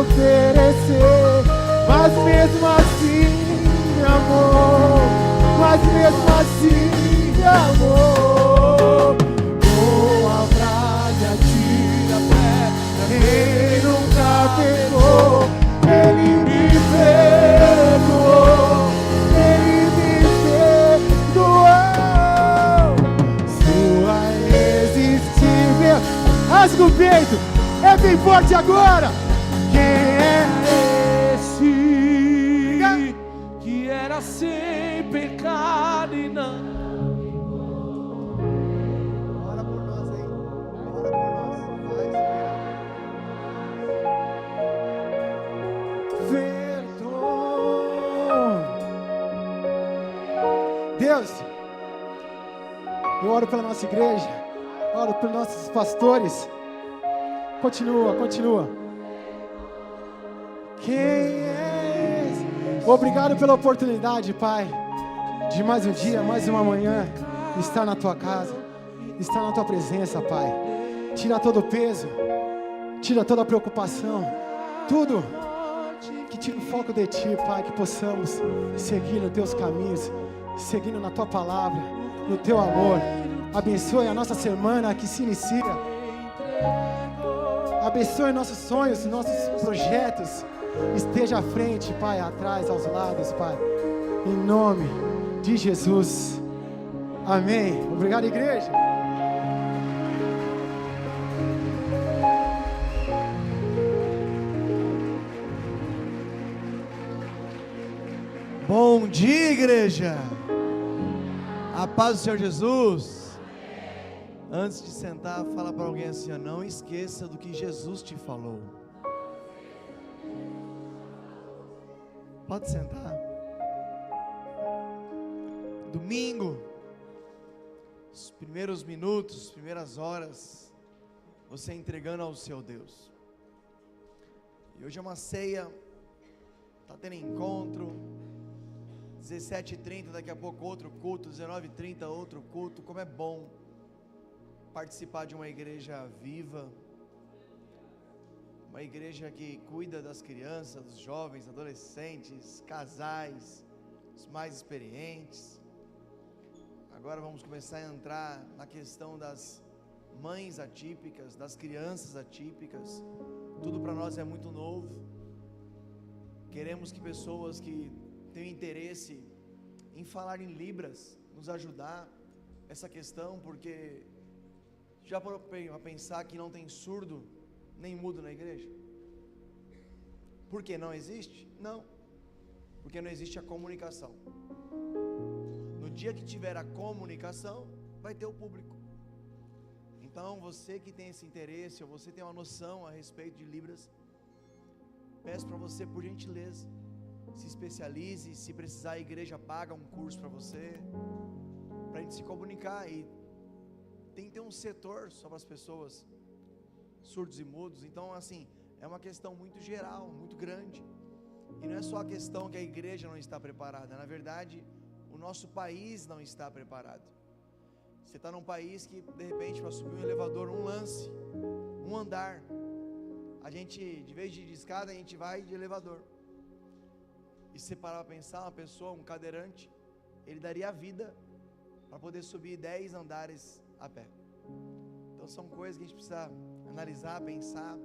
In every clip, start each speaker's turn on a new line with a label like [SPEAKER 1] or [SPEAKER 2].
[SPEAKER 1] oferecer, mas mesmo assim, meu amor, mas mesmo assim, meu amor, com a frase atira a pedra, ele nunca pegou, ele me perdoou, ele me perdoou. Sua irresistível, rasga o peito, é bem forte agora. Quem é esse que era sem pecado e não?
[SPEAKER 2] Ora por nós, hein? Ora por nós. Vai, Deus, eu oro pela nossa igreja, oro pelos nossos pastores. Continua. Quem é esse? Obrigado pela oportunidade, Pai, de mais um dia, mais uma manhã, estar na Tua casa, estar na Tua presença, Pai. Tira todo o peso, tira toda a preocupação, tudo que tira o foco de Ti, Pai, que possamos seguir nos Teus caminhos, seguindo na Tua palavra, no Teu amor. Abençoe a nossa semana que se inicia. Abençoe nossos sonhos, nossos projetos. Esteja à frente, Pai, atrás, aos lados, Pai. Em nome de Jesus. Amém. Obrigado, igreja.
[SPEAKER 3] Bom dia, igreja. A paz do Senhor Jesus. Antes de sentar, fala para alguém assim, ó, não esqueça do que Jesus te falou. Pode sentar. Domingo, os primeiros minutos, as primeiras horas, você entregando ao seu Deus. E hoje é uma ceia, está tendo encontro, 17h30, daqui a pouco outro culto, 19h30 outro culto. Como é bom participar de uma igreja viva, uma igreja que cuida das crianças, dos jovens, adolescentes, casais, os mais experientes. Agora vamos começar a entrar na questão das mães atípicas, das crianças atípicas. Tudo para nós é muito novo. Queremos que pessoas que tenham interesse em falar em Libras nos ajudar essa questão, porque já parou para pensar que não tem surdo nem mudo na igreja? Por que não existe? Não, porque não existe a comunicação. No dia que tiver a comunicação, vai ter o público. Então você que tem esse interesse, ou você tem uma noção a respeito de Libras, peço para você, por gentileza, se especialize. Se precisar, a igreja paga um curso para você, para a gente se comunicar. E tem que ter um setor só para as pessoas surdos e mudos. Então, assim, é uma questão muito geral, muito grande. E não é só a questão que a igreja não está preparada. Na verdade, o nosso país não está preparado. Você está num país que, de repente, para subir um elevador, um lance, um andar, a gente, de vez de escada, a gente vai de elevador. E se você parar para pensar, uma pessoa, um cadeirante, ele daria a vida para poder subir 10 andares a pé. Então são coisas que a gente precisa analisar, pensar,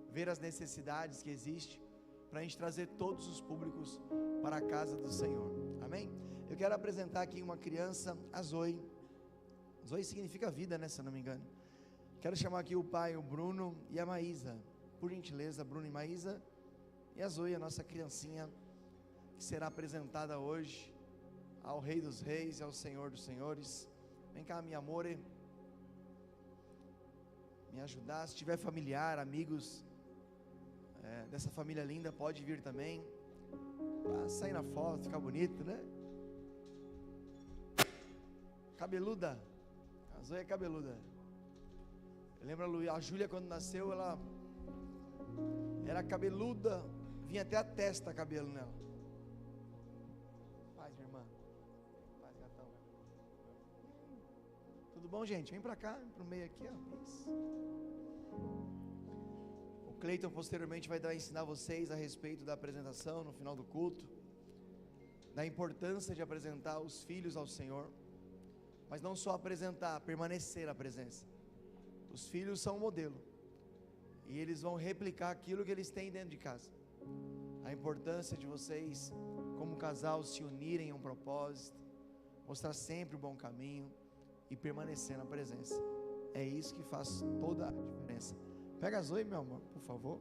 [SPEAKER 3] ver as necessidades que existem, para a gente trazer todos os públicos para a casa do Senhor. Amém? Eu quero apresentar aqui uma criança, a Zoe. Zoe significa vida, né, se eu não me engano. Quero chamar aqui o pai, o Bruno e a Maísa. Por gentileza, Bruno e Maísa. E a Zoe, a nossa criancinha, que será apresentada hoje ao Rei dos Reis e ao Senhor dos Senhores. Vem cá, minha amore, me ajudar. Se tiver familiar, amigos dessa família linda, pode vir também, para sair na foto, ficar bonito, né? Cabeluda, a Zoe é cabeluda. Eu lembro a Júlia, quando nasceu, ela era cabeluda, vinha até a testa cabelo nela. Paz, minha irmã. Paz, gatão. Tudo bom, gente? Vem pra cá, pro meio aqui, ó. Isso. O Cleiton posteriormente vai ensinar vocês a respeito da apresentação no final do culto, da importância de apresentar os filhos ao Senhor, mas não só apresentar, permanecer na presença. Os filhos são um modelo, e eles vão replicar aquilo que eles têm dentro de casa. A importância de vocês, como casal, se unirem em um propósito, mostrar sempre o bom caminho e permanecer na presença. É isso que faz toda a diferença. Pega a Zoe, meu amor, por favor.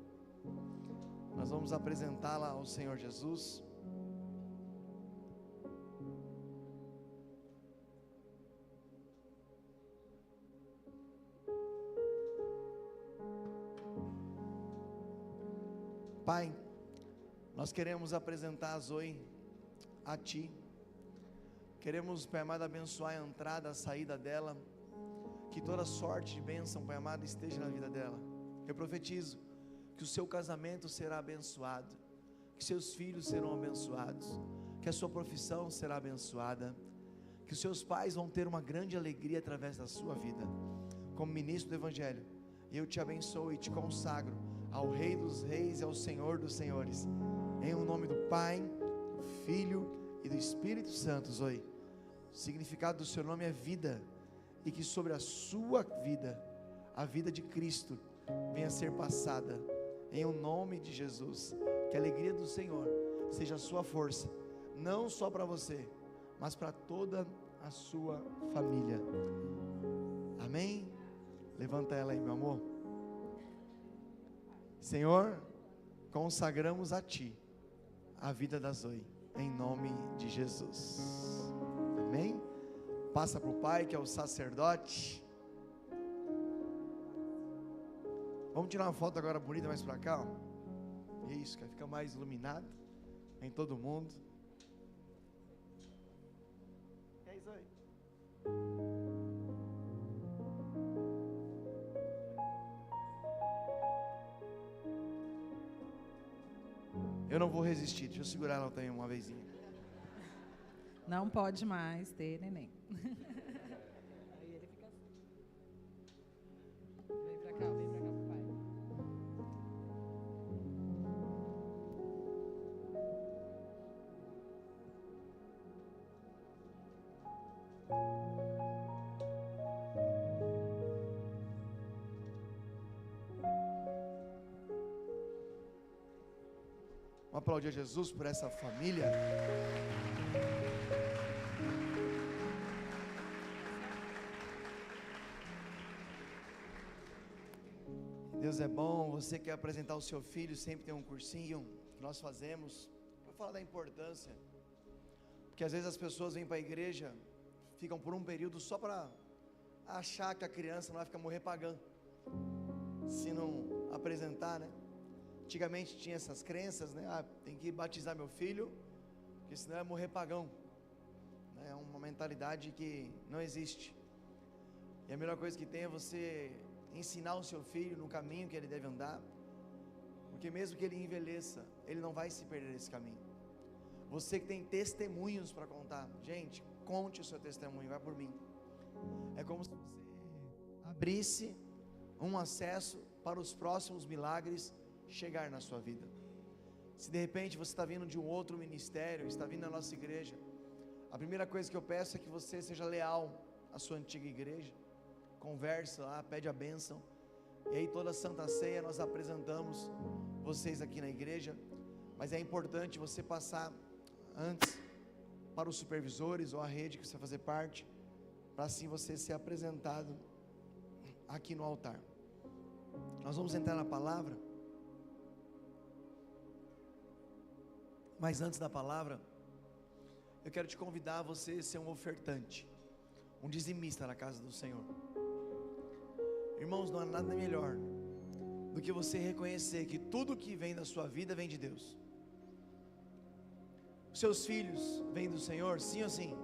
[SPEAKER 3] Nós vamos apresentá-la ao Senhor Jesus. Pai, nós queremos apresentar a Zoe a Ti. Queremos, Pai amado, abençoar a entrada, a saída dela. Que toda sorte de bênção, Pai amado, esteja na vida dela. Eu profetizo que o seu casamento será abençoado, que seus filhos serão abençoados, que a sua profissão será abençoada, que os seus pais vão ter uma grande alegria através da sua vida. Como ministro do Evangelho, eu te abençoo e te consagro ao Rei dos Reis e ao Senhor dos Senhores, em o nome do Pai, do Filho e do Espírito Santo. Zoe, o significado do seu nome é vida, e que sobre a sua vida, a vida de Cristo, venha a ser passada, em o nome de Jesus. Que a alegria do Senhor seja a sua força, não só para você, mas para toda a sua família. Amém? Levanta ela aí, meu amor. Senhor, consagramos a Ti a vida da Zoe, em nome de Jesus. Amém? Passa para o pai, que é o sacerdote. Vamos tirar uma foto agora bonita mais para cá, ó. Isso, que fica mais iluminado em todo mundo. É isso aí. Eu não vou resistir, deixa eu segurar ela também uma vezinha.
[SPEAKER 4] Não pode mais ter neném. Aí ele fica assim. Vem pra cá, papai.
[SPEAKER 3] Vamos aplaudir a Jesus por essa família. Deus é bom. Você quer apresentar o seu filho, sempre tem um cursinho que nós fazemos para falar da importância, porque às vezes as pessoas vêm para a igreja, ficam por um período só para achar que a criança não vai ficar morrer pagando se não apresentar, né? Antigamente tinha essas crenças, né? Tem que batizar meu filho, porque senão é morrer pagão. É uma mentalidade que não existe. E a melhor coisa que tem é você ensinar o seu filho no caminho que ele deve andar, porque mesmo que ele envelheça, ele não vai se perder nesse caminho. Você que tem testemunhos para contar, gente, conte o seu testemunho, vai por mim. É como se você abrisse um acesso para os próximos milagres chegar na sua vida. Se de repente você está vindo de um outro ministério, está vindo na nossa igreja, a primeira coisa que eu peço é que você seja leal à sua antiga igreja. Conversa lá, pede a bênção, e aí toda Santa Ceia nós apresentamos vocês aqui na igreja. Mas é importante você passar antes para os supervisores ou a rede que você vai fazer parte, para assim você ser apresentado aqui no altar. Nós vamos entrar na palavra, mas antes da palavra, eu quero te convidar a você ser um ofertante, um dizimista na casa do Senhor. Irmãos, não há nada melhor do que você reconhecer que tudo que vem da sua vida vem de Deus. Seus filhos vêm do Senhor, sim ou sim?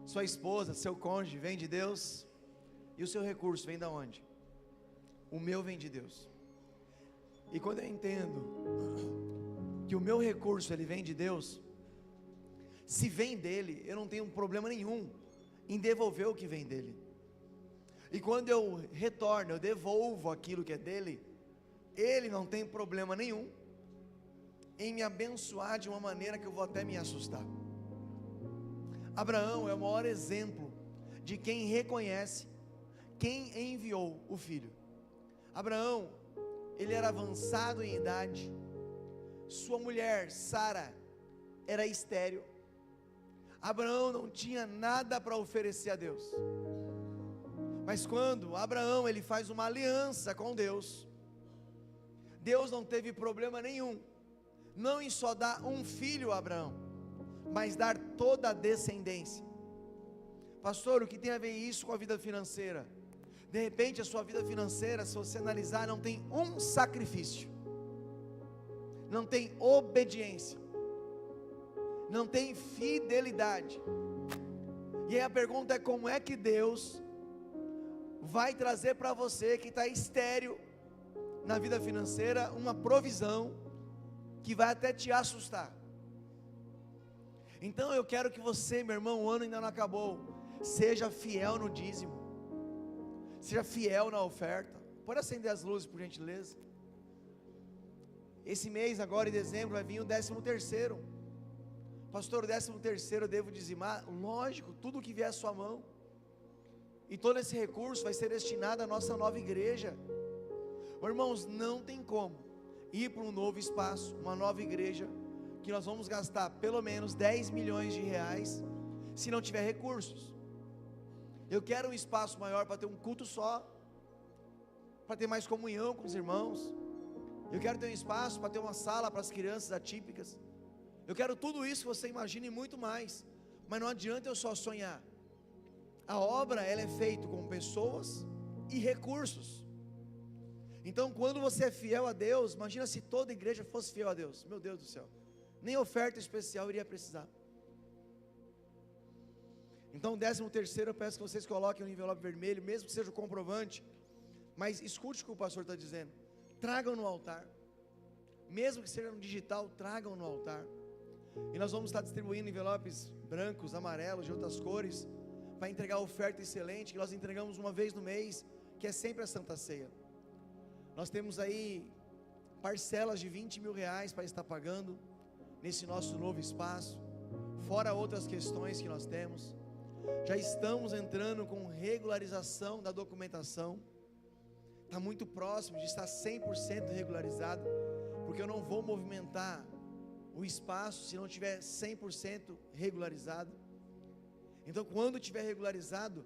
[SPEAKER 3] Sua esposa, seu cônjuge vem de Deus. E o seu recurso vem da onde? O meu vem de Deus. E quando eu entendo que o meu recurso ele vem de Deus, se vem dele, eu não tenho problema nenhum em devolver o que vem dele. E quando eu retorno, eu devolvo aquilo que é dele, Ele não tem problema nenhum em me abençoar de uma maneira que eu vou até me assustar. Abraão é o maior exemplo de quem reconhece quem enviou o filho. Abraão, ele era avançado em idade, sua mulher Sara era estéril. Abraão não tinha nada para oferecer a Deus, mas quando Abraão ele faz uma aliança com Deus, Deus não teve problema nenhum, não em só dar um filho a Abraão, mas dar toda a descendência. Pastor, o que tem a ver isso com a vida financeira? De repente a sua vida financeira, se você analisar, não tem um sacrifício, não tem obediência, não tem fidelidade. E aí a pergunta é: como é que Deus vai trazer para você que está estéril na vida financeira uma provisão que vai até te assustar? Então eu quero que você, meu irmão, o ano ainda não acabou, seja fiel no dízimo, seja fiel na oferta. Pode acender as luzes, por gentileza. Esse mês agora, em dezembro, vai vir o 13º. Pastor, o 13º eu devo dizimar? Lógico, tudo que vier à sua mão. E todo esse recurso vai ser destinado à nossa nova igreja. Irmãos, não tem como ir para um novo espaço, uma nova igreja, que nós vamos gastar pelo menos 10 milhões de reais, se não tiver recursos. Eu quero um espaço maior para ter um culto só, para ter mais comunhão com os irmãos. Eu quero ter um espaço para ter uma sala para as crianças atípicas. Eu quero tudo isso que você imagina e muito mais. Mas não adianta eu só sonhar. A obra ela é feita com pessoas e recursos. Então quando você é fiel a Deus, imagina se toda igreja fosse fiel a Deus. Meu Deus do céu, nem oferta especial iria precisar. Então o 13º eu peço que vocês coloquem no envelope vermelho, mesmo que seja o comprovante, mas escute o que o pastor está dizendo. Tragam no altar, mesmo que seja no digital, tragam no altar. E nós vamos estar distribuindo envelopes brancos, amarelos, de outras cores, para entregar a oferta excelente, que nós entregamos uma vez no mês, que é sempre a Santa Ceia. Nós temos aí parcelas de 20 mil reais para estar pagando, nesse nosso novo espaço, fora outras questões que nós temos. Já estamos entrando com regularização da documentação, está muito próximo de estar 100% regularizado, porque eu não vou movimentar o espaço se não tiver 100% regularizado. Então quando tiver regularizado,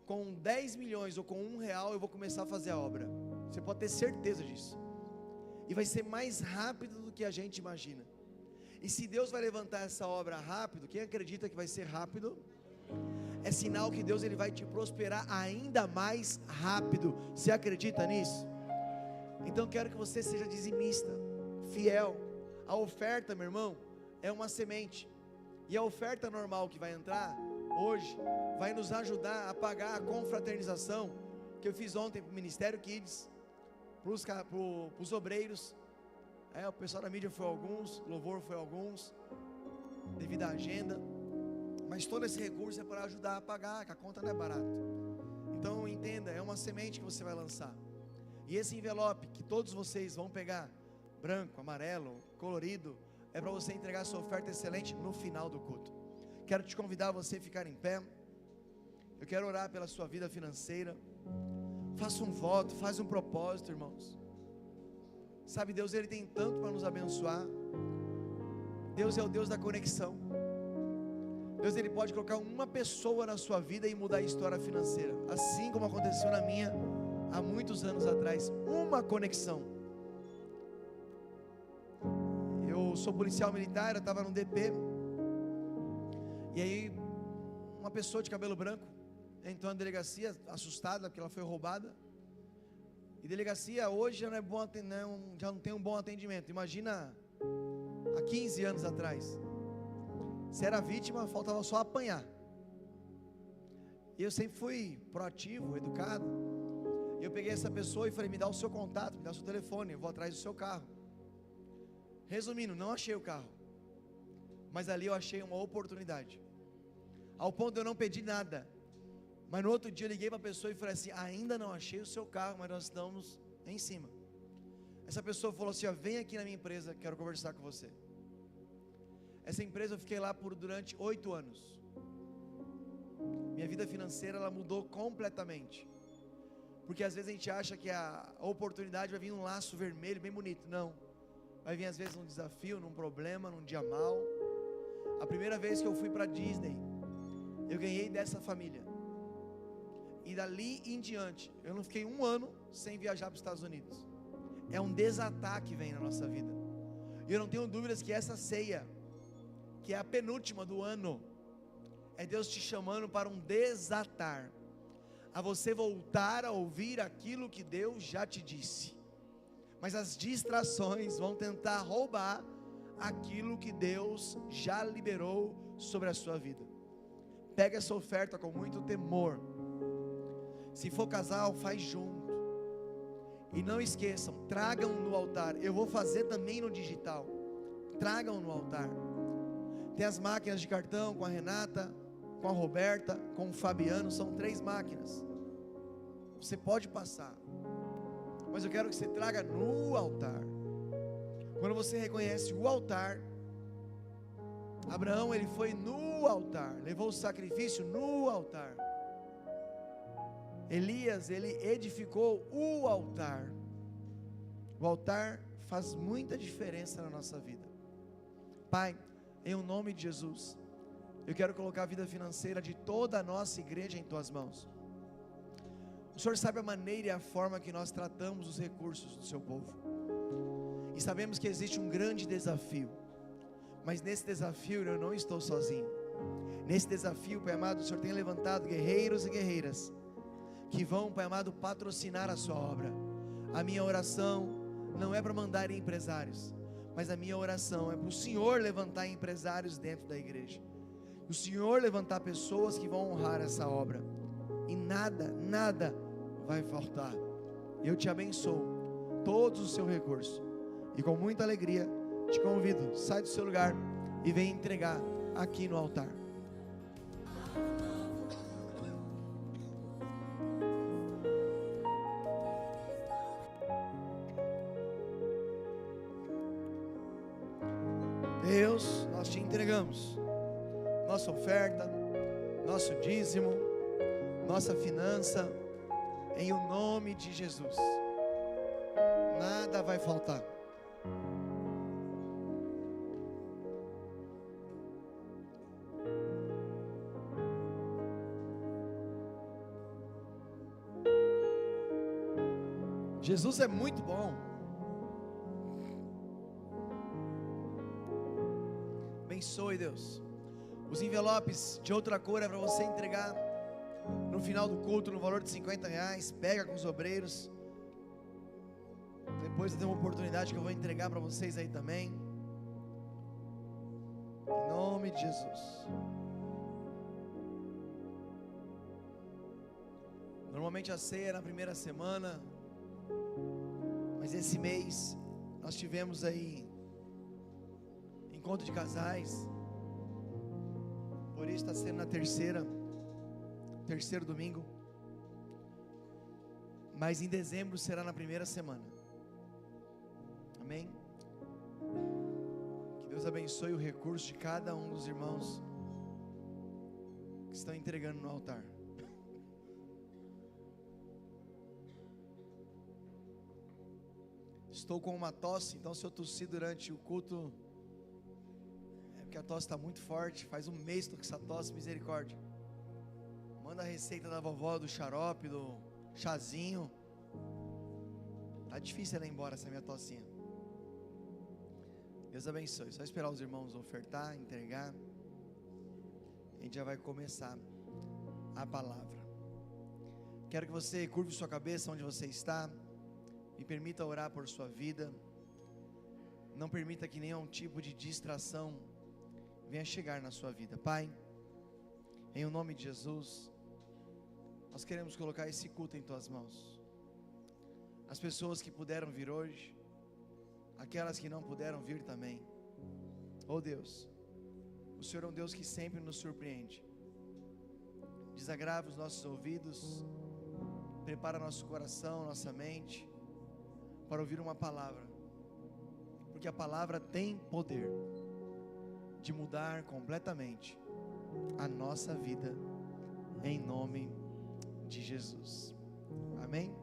[SPEAKER 3] com 10 milhões ou com R$1 eu vou começar a fazer a obra, você pode ter certeza disso, e vai ser mais rápido do que a gente imagina. E se Deus vai levantar essa obra rápido, quem acredita que vai ser rápido, é sinal que Deus ele vai te prosperar ainda mais rápido. Você acredita nisso? Então quero que você seja dizimista, fiel. A oferta, meu irmão, é uma semente, e a oferta normal que vai entrar hoje, vai nos ajudar a pagar a confraternização, que eu fiz ontem para o Ministério Kids, para os obreiros. O pessoal da mídia foi alguns, louvor foi alguns, devido à agenda, mas todo esse recurso é para ajudar a pagar, que a conta não é barata. Então entenda, é uma semente que você vai lançar, e esse envelope que todos vocês vão pegar, branco, amarelo, colorido, é para você entregar sua oferta excelente no final do culto. Quero te convidar a você ficar em pé. Eu quero orar pela sua vida financeira. Faça um voto, faz um propósito, irmãos. Sabe, Deus ele tem tanto para nos abençoar. Deus é o Deus da conexão. Deus ele pode colocar uma pessoa na sua vida e mudar a história financeira, assim como aconteceu na minha há muitos anos atrás. Uma conexão. Eu sou policial militar, eu estava no DP, e aí uma pessoa de cabelo branco entrou na delegacia assustada porque ela foi roubada. E delegacia hoje já não é bom, já não tem um bom atendimento. Imagina há 15 anos atrás. Se era vítima, faltava só apanhar. E eu sempre fui proativo, educado. Eu peguei essa pessoa e falei: me dá o seu contato, me dá o seu telefone, eu vou atrás do seu carro. Resumindo, não achei o carro, mas ali eu achei uma oportunidade, ao ponto de eu não pedir nada. Mas no outro dia eu liguei para a pessoa e falei assim: ainda não achei o seu carro, mas nós estamos em cima. Essa pessoa falou assim: ó, vem aqui na minha empresa, quero conversar com você. Essa empresa eu fiquei lá durante 8 anos. Minha vida financeira ela mudou completamente. Porque às vezes a gente acha que a oportunidade vai vir num laço vermelho bem bonito. Não. Vai vir às vezes num desafio, num problema, num dia mau. A primeira vez que eu fui para Disney, eu ganhei dessa família. E dali em diante, eu não fiquei 1 ano sem viajar para os Estados Unidos. É um desatar que vem na nossa vida. E eu não tenho dúvidas que essa ceia, que é a penúltima do ano, é Deus te chamando para um desatar, a você voltar a ouvir aquilo que Deus já te disse. Mas as distrações vão tentar roubar aquilo que Deus já liberou sobre a sua vida. Pega essa oferta com muito temor. Se for casal, faz junto. E não esqueçam, tragam no altar. Eu vou fazer também no digital. Tragam no altar. Tem as máquinas de cartão com a Renata, com a Roberta, com o Fabiano. São 3 máquinas. Você pode passar, mas eu quero que você traga no altar. Quando você reconhece o altar, Abraão, ele foi no altar, levou o sacrifício no altar. Elias, ele edificou o altar. O altar faz muita diferença na nossa vida. Pai, em o nome de Jesus, eu quero colocar a vida financeira de toda a nossa igreja em tuas mãos. O Senhor sabe a maneira e a forma que nós tratamos os recursos do seu povo. E sabemos que existe um grande desafio. Mas nesse desafio eu não estou sozinho. Nesse desafio, Pai amado, o Senhor tem levantado guerreiros e guerreiras que vão, Pai amado, patrocinar a sua obra. A minha oração não é para mandar empresários, mas a minha oração é para o Senhor levantar empresários dentro da igreja. O Senhor levantar pessoas que vão honrar essa obra. E nada vai faltar. Eu te abençoo todos os seus recursos. E com muita alegria te convido, sai do seu lugar e vem entregar aqui no altar. Deus, nós te entregamos nossa oferta, nosso dízimo, nossa finança, em o nome de Jesus. Nada vai faltar. Jesus é muito bom. Abençoe, Deus. Os envelopes de outra cor é para você entregar no final do culto, no valor de R$50. Pega com os obreiros. Depois eu tenho uma oportunidade que eu vou entregar para vocês aí também. Em nome de Jesus. Normalmente a ceia é na primeira semana, mas esse mês nós tivemos aí encontro de casais. Por isso está sendo na terceiro domingo. Mas em dezembro será na primeira semana. Amém? Que Deus abençoe o recurso de cada um dos irmãos que estão entregando no altar. Estou com uma tosse, então se eu tossir durante o culto, é porque a tosse está muito forte. Faz um mês que estou com essa tosse, misericórdia. Manda a receita da vovó, do xarope, do chazinho. Tá difícil ela ir embora, essa minha tossinha. Deus abençoe. Só esperar os irmãos ofertar, entregar. A gente já vai começar a palavra. Quero que você curve sua cabeça onde você está. Me permita orar por sua vida. Não permita que nenhum tipo de distração venha chegar na sua vida. Pai, em o nome de Jesus, nós queremos colocar esse culto em tuas mãos. As pessoas que puderam vir hoje, aquelas que não puderam vir também. Oh Deus, o Senhor é um Deus que sempre nos surpreende. Desagrava os nossos ouvidos, prepara nosso coração, nossa mente, para ouvir uma palavra, porque a palavra tem poder de mudar completamente a nossa vida, em nome de Jesus. Amém?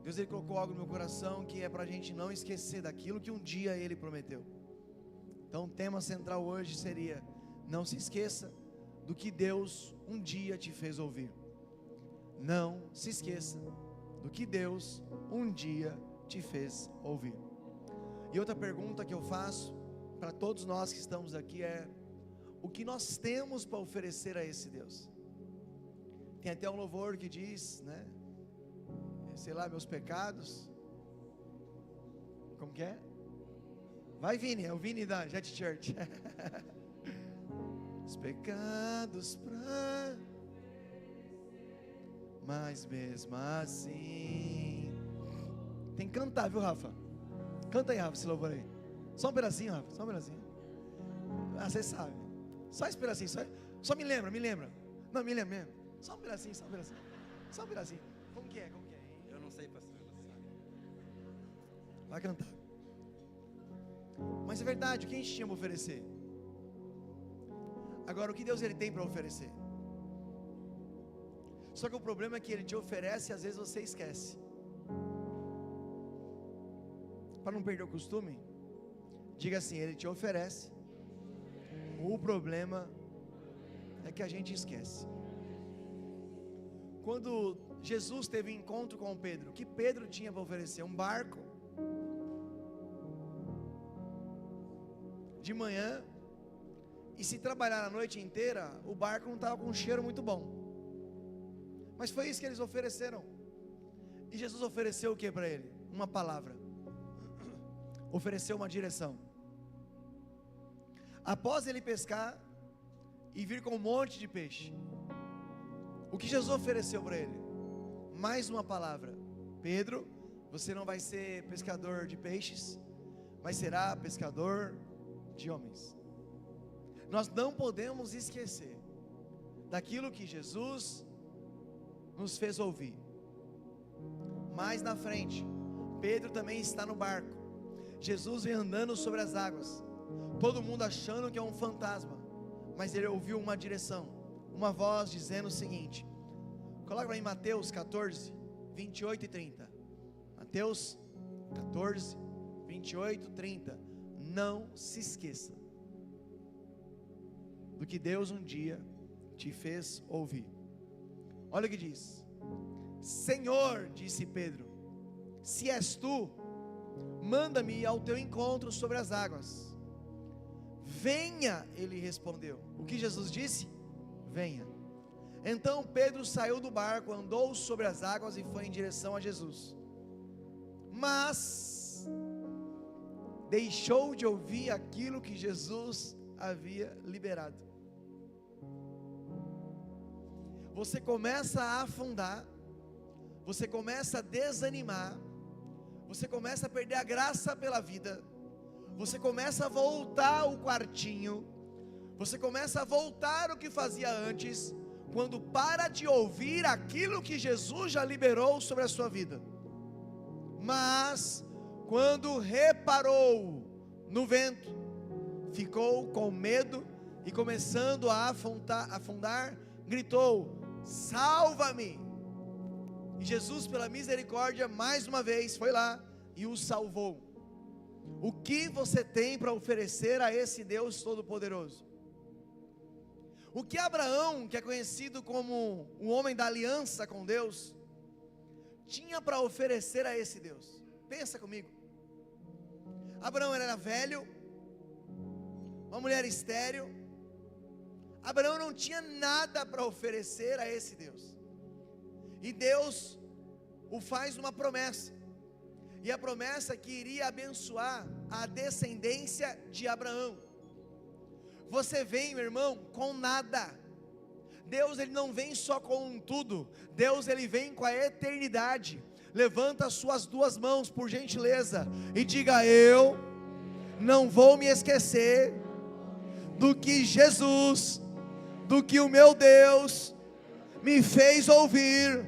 [SPEAKER 3] Deus, Ele colocou algo no meu coração que é para a gente não esquecer daquilo que um dia Ele prometeu. Então o tema central hoje seria: não se esqueça do que Deus um dia te fez ouvir. Não se esqueça do que Deus um dia te fez ouvir. E outra pergunta que eu faço para todos nós que estamos aqui é: o que nós temos para oferecer a esse Deus? Tem até um louvor que diz, né? Sei lá, meus pecados. Como que é? Vai, Vini, é o Vini da Jet Church. Os pecados pra... Mas mesmo assim... Tem que cantar, viu, Rafa? Canta aí, Rafa, esse louvor aí. Só um pedacinho, Rafa, só um pedacinho. Ah, você sabe. Só esse pedacinho, só me lembra. Não, me lembra mesmo. Só um pedacinho. Só um pedacinho. Como que é?
[SPEAKER 5] Eu não sei, pastor.
[SPEAKER 3] Vai cantar. Mas é verdade, o que a gente tinha para oferecer? Agora, o que Deus Ele tem para oferecer? Só que o problema é que Ele te oferece e às vezes você esquece. Para não perder o costume, diga assim: Ele te oferece. O problema é que a gente esquece. Quando Jesus teve um encontro com Pedro, o que Pedro tinha para oferecer? Um barco. De manhã, e se trabalhar a noite inteira, o barco não estava com um cheiro muito bom. Mas foi isso que eles ofereceram. E Jesus ofereceu o que para ele? Uma palavra. Ofereceu uma direção. Após ele pescar e vir com um monte de peixe, o que Jesus ofereceu para ele? Mais uma palavra: Pedro, você não vai ser pescador de peixes, mas será pescador de homens. Nós não podemos esquecer daquilo que Jesus nos fez ouvir. Mais na frente, Pedro também está no barco. Jesus vem andando sobre as águas, todo mundo achando que é um fantasma, mas ele ouviu uma direção, uma voz dizendo o seguinte. Coloca para mim Mateus 14, 28 e 30. Mateus 14, 28 e 30. Não se esqueça do que Deus um dia te fez ouvir. Olha o que diz: Senhor, disse Pedro, se és tu, manda-me ao teu encontro sobre as águas. Venha, ele respondeu. O que Jesus disse? Venha. Então Pedro saiu do barco, andou sobre as águas e foi em direção a Jesus. Mas deixou de ouvir aquilo que Jesus havia liberado. Você começa a afundar, você começa a desanimar, você começa a perder a graça pela vida, você começa a voltar ao quartinho, você começa a voltar o que fazia antes, quando para de ouvir aquilo que Jesus já liberou sobre a sua vida. Mas quando reparou no vento, ficou com medo e começando a afundar, gritou: salva-me! E Jesus, pela misericórdia, mais uma vez foi lá e o salvou. O que você tem para oferecer a esse Deus Todo-Poderoso? O que Abraão, que é conhecido como o homem da aliança com Deus, tinha para oferecer a esse Deus? Pensa comigo. Abraão era velho, uma mulher estéril. Abraão não tinha nada para oferecer a esse Deus. E Deus o faz uma promessa. E a promessa é que iria abençoar a descendência de Abraão. Você vem, meu irmão, com nada. Deus, ele não vem só com um tudo. Deus, ele vem com a eternidade. Levanta as suas duas mãos, por gentileza, e diga: eu não vou me esquecer do que Jesus, do que o meu Deus me fez ouvir.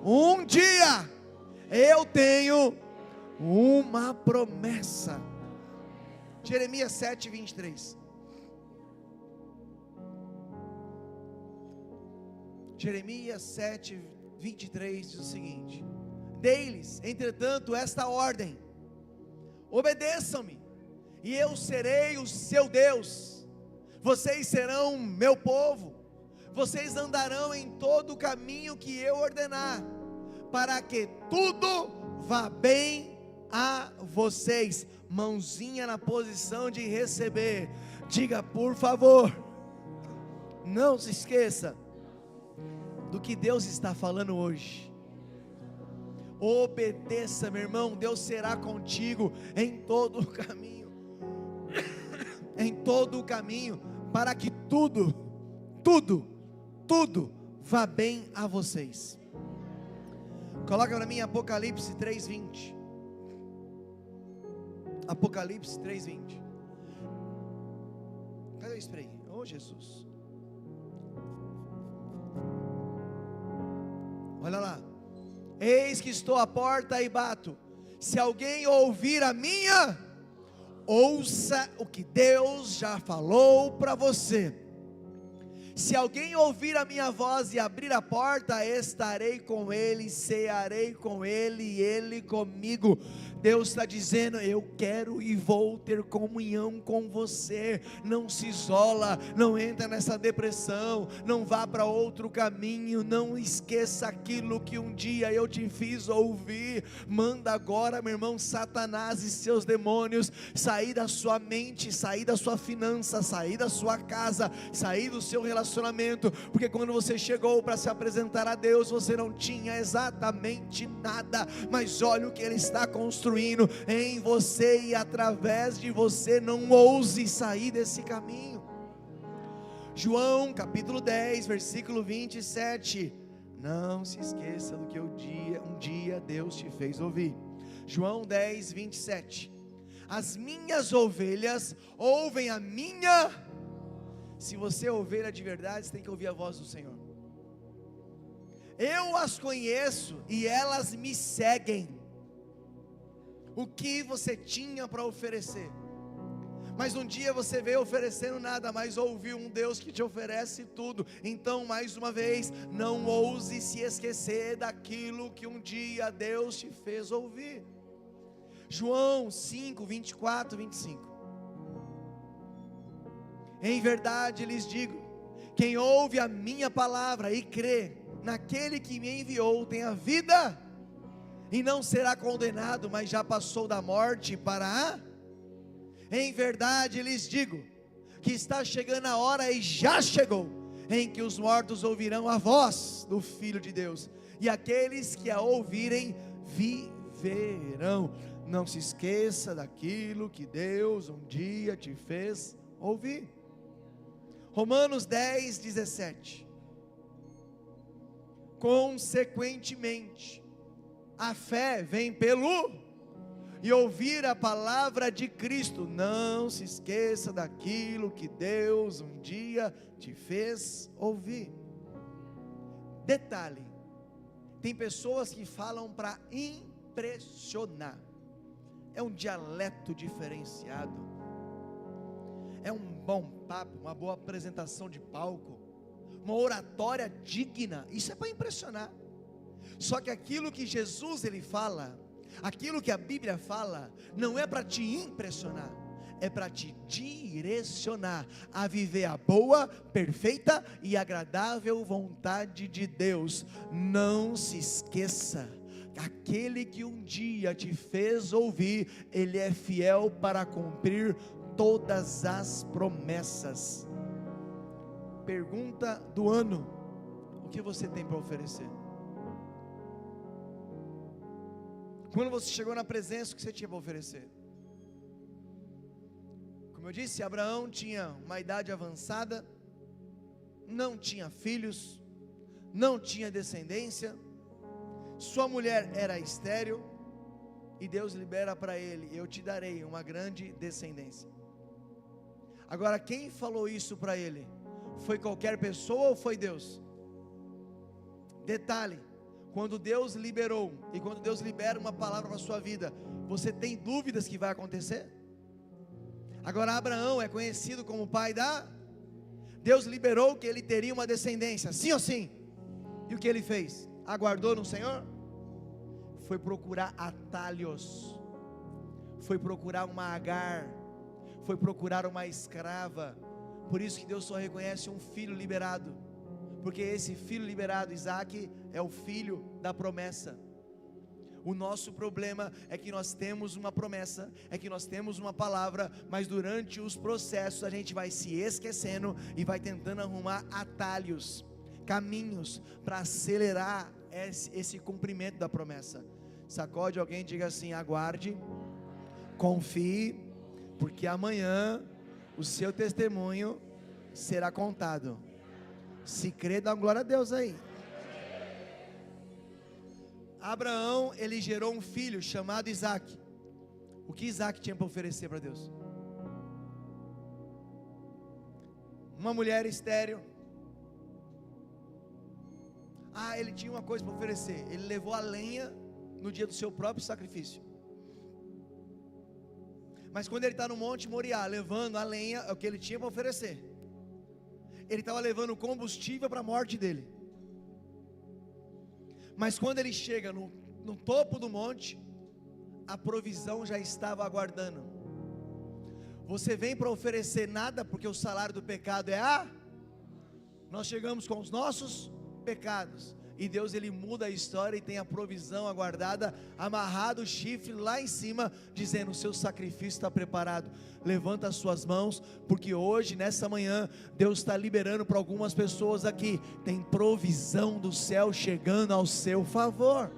[SPEAKER 3] Um dia eu tenho uma promessa. Jeremias 7, 23. Jeremias 7, 23 diz o seguinte: dei-lhes, entretanto, esta ordem: obedeçam-me, e eu serei o seu Deus, vocês serão meu povo, vocês andarão em todo o caminho que eu ordenar, para que tudo vá bem a vocês. Mãozinha na posição de receber. Diga, por favor, não se esqueça do que Deus está falando hoje. Obedeça, meu irmão. Deus será contigo em todo o caminho, em todo o caminho, para que tudo vá bem a vocês. Coloca para mim Apocalipse 3:20. Apocalipse 3:20. Cadê o spray? Oh, Jesus. Olha lá. Eis que estou à porta e bato. Se alguém ouvir a minha, ouça o que Deus já falou para você. Se alguém ouvir a minha voz e abrir a porta, estarei com ele, cearei com ele e ele comigo. Deus está dizendo: eu quero e vou ter comunhão com você. Não se isola, não entra nessa depressão, não vá para outro caminho, não esqueça aquilo que um dia eu te fiz ouvir. Manda agora, meu irmão, Satanás e seus demônios sair da sua mente, sair da sua finança, sair da sua casa, sair do seu relacionamento, porque quando você chegou para se apresentar a Deus, você não tinha exatamente nada, mas olha o que Ele está construindo em você e através de você. Não ouse sair desse caminho. João capítulo 10 versículo 27. Não se esqueça do que um dia Deus te fez ouvir. João 10, 27. As minhas ovelhas ouvem a minha. Se você é ovelha de verdade, você tem que ouvir a voz do Senhor. Eu as conheço e elas me seguem. O que você tinha para oferecer? Mas um dia você veio oferecendo nada, mas ouviu um Deus que te oferece tudo. Então, mais uma vez, não ouse se esquecer daquilo que um dia Deus te fez ouvir. João 5, 24, 25. Em verdade lhes digo, quem ouve a minha palavra e crê naquele que me enviou tem a vida, e não será condenado, mas já passou da morte para a... Em verdade lhes digo, que está chegando a hora, e já chegou, em que os mortos ouvirão a voz do Filho de Deus, e aqueles que a ouvirem viverão. Não se esqueça daquilo que Deus um dia te fez ouvir. Romanos 10, 17. Consequentemente, a fé vem pelo e ouvir a palavra de Cristo. Não se esqueça daquilo que Deus um dia te fez ouvir. Detalhe: tem pessoas que falam para impressionar. É um dialeto diferenciado, é um bom papo, uma boa apresentação de palco, uma oratória digna. Isso é para impressionar. Só que aquilo que Jesus ele fala, aquilo que a Bíblia fala, não é para te impressionar, é para te direcionar a viver a boa, perfeita e agradável vontade de Deus. Não se esqueça, aquele que um dia te fez ouvir, Ele é fiel para cumprir todas as promessas. Pergunta do ano: o que você tem para oferecer? Quando você chegou na presença, o que você tinha para oferecer? Como eu disse, Abraão tinha uma idade avançada, não tinha filhos, não tinha descendência, sua mulher era estéril, e Deus libera para ele: eu te darei uma grande descendência. Agora, quem falou isso para ele? Foi qualquer pessoa ou foi Deus? Detalhe: quando Deus liberou, e quando Deus libera uma palavra para a sua vida, você tem dúvidas que vai acontecer? Agora Abraão é conhecido como o pai da... Deus liberou que ele teria uma descendência, sim ou sim? E o que ele fez? Aguardou no Senhor? Foi procurar atalhos, foi procurar uma Agar, foi procurar uma escrava. Por isso que Deus só reconhece um filho liberado, porque esse filho liberado, Isaac, é o filho da promessa. O nosso problema é que nós temos uma promessa, é que nós temos uma palavra, mas durante os processos a gente vai se esquecendo e vai tentando arrumar atalhos, caminhos para acelerar esse cumprimento da promessa. Sacode alguém e diga assim: aguarde, confie, porque amanhã o seu testemunho será contado. Se crê, dá glória a Deus aí. Abraão, ele gerou um filho chamado Isaac. O que Isaac tinha para oferecer para Deus? Uma mulher estéril. Ele tinha uma coisa para oferecer. Ele levou a lenha no dia do seu próprio sacrifício. Mas quando ele está no Monte Moriá, levando a lenha, é o que ele tinha para oferecer. Ele estava levando combustível para a morte dele. Mas quando ele chega no topo do monte, a provisão já estava aguardando. Você vem para oferecer nada, porque o salário do pecado é nós chegamos com os nossos pecados, e Deus ele muda a história e tem a provisão aguardada, amarrado o chifre lá em cima, dizendo: o seu sacrifício está preparado. Levanta as suas mãos, porque hoje, nessa manhã, Deus está liberando para algumas pessoas aqui, tem provisão do céu chegando ao seu favor.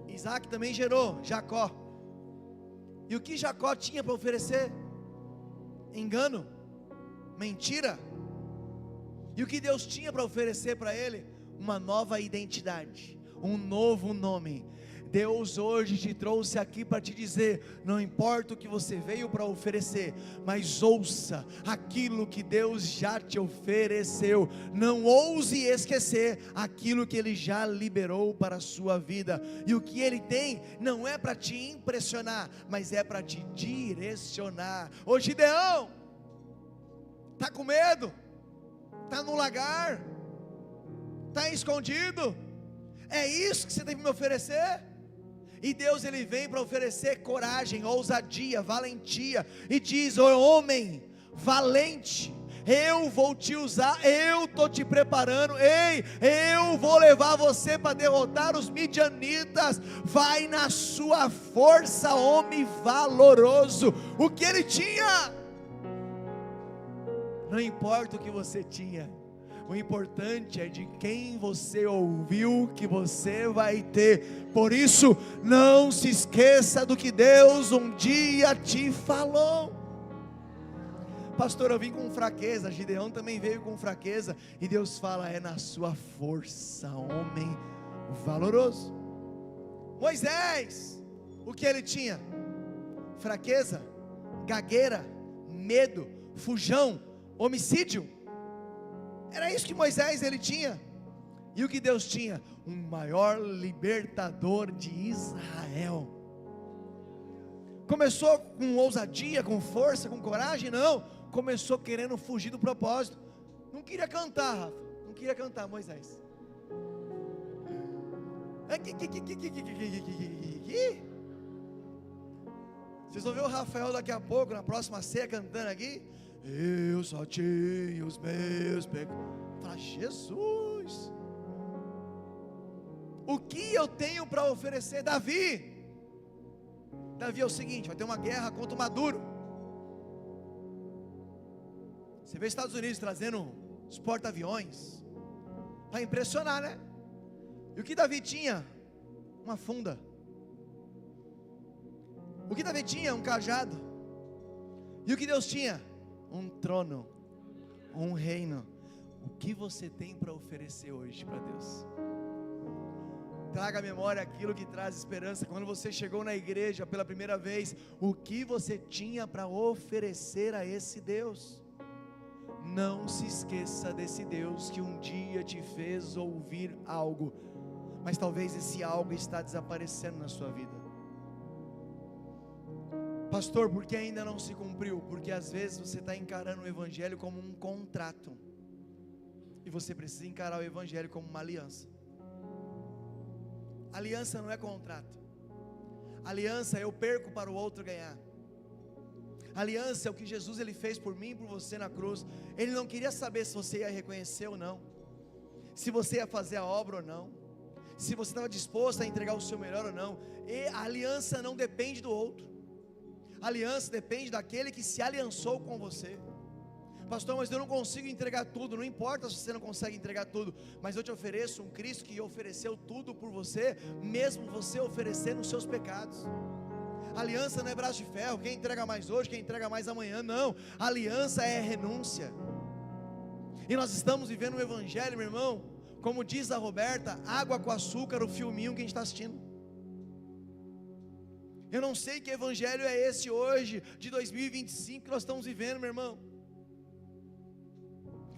[SPEAKER 3] Isaac também gerou Jacó. E o que Jacó tinha para oferecer? Engano, mentira. E o que Deus tinha para oferecer para ele? Uma nova identidade, um novo nome. Deus hoje te trouxe aqui para te dizer: não importa o que você veio para oferecer, mas ouça aquilo que Deus já te ofereceu. Não ouse esquecer aquilo que Ele já liberou para a sua vida. E o que Ele tem não é para te impressionar, mas é para te direcionar. Ô Gideão, está com medo? Está no lagar? Está escondido? É isso que você tem que me oferecer? E Deus ele vem para oferecer coragem, ousadia, valentia, e diz: ô homem valente, eu vou te usar, eu estou te preparando, eu vou levar você para derrotar os midianitas. Vai na sua força, homem valoroso. O que ele tinha? Não importa o que você tinha, o importante é de quem você ouviu que você vai ter. Por isso, não se esqueça do que Deus um dia te falou. Pastor, eu vim com fraqueza. Gideão também veio com fraqueza, e Deus fala: é na sua força, homem valoroso. Moisés, o que ele tinha? Fraqueza, gagueira, medo, fujão, homicídio. Era isso que Moisés ele tinha. E o que Deus tinha? Um maior libertador de Israel. Começou com ousadia, com força, com coragem? Não, começou querendo fugir do propósito. Não queria cantar, Rafa, não queria cantar, Moisés. Vocês vão ver o Rafael daqui a pouco, na próxima ceia, cantando aqui: eu só tinha os meus pecados. Fala: Jesus, o que eu tenho para oferecer? Davi é o seguinte: vai ter uma guerra contra o Maduro. Você vê os Estados Unidos trazendo os porta-aviões para impressionar, né? E o que Davi tinha? Uma funda. O que Davi tinha? Um cajado. E o que Deus tinha? Um trono, um reino. O que você tem para oferecer hoje para Deus? Traga à memória aquilo que traz esperança. Quando você chegou na igreja pela primeira vez, o que você tinha para oferecer a esse Deus? Não se esqueça desse Deus que um dia te fez ouvir algo, mas talvez esse algo está desaparecendo na sua vida. Pastor, por que ainda não se cumpriu? Porque às vezes você está encarando o Evangelho como um contrato, e você precisa encarar o Evangelho como uma aliança. Aliança não é contrato. Aliança é eu perco para o outro ganhar. Aliança é o que Jesus ele fez por mim e por você na cruz. Ele não queria saber se você ia reconhecer ou não, se você ia fazer a obra ou não, se você estava disposto a entregar o seu melhor ou não. E a aliança não depende do outro. A aliança depende daquele que se aliançou com você. Pastor, mas eu não consigo entregar tudo. Não importa se você não consegue entregar tudo, mas eu te ofereço um Cristo que ofereceu tudo por você, mesmo você oferecendo os seus pecados. Aliança não é braço de ferro, quem entrega mais hoje, quem entrega mais amanhã. Não, aliança é renúncia. E nós estamos vivendo um evangelho, meu irmão, como diz a Roberta, água com açúcar, o filminho que a gente está assistindo. Eu não sei que evangelho é esse hoje, de 2025, que nós estamos vivendo, meu irmão.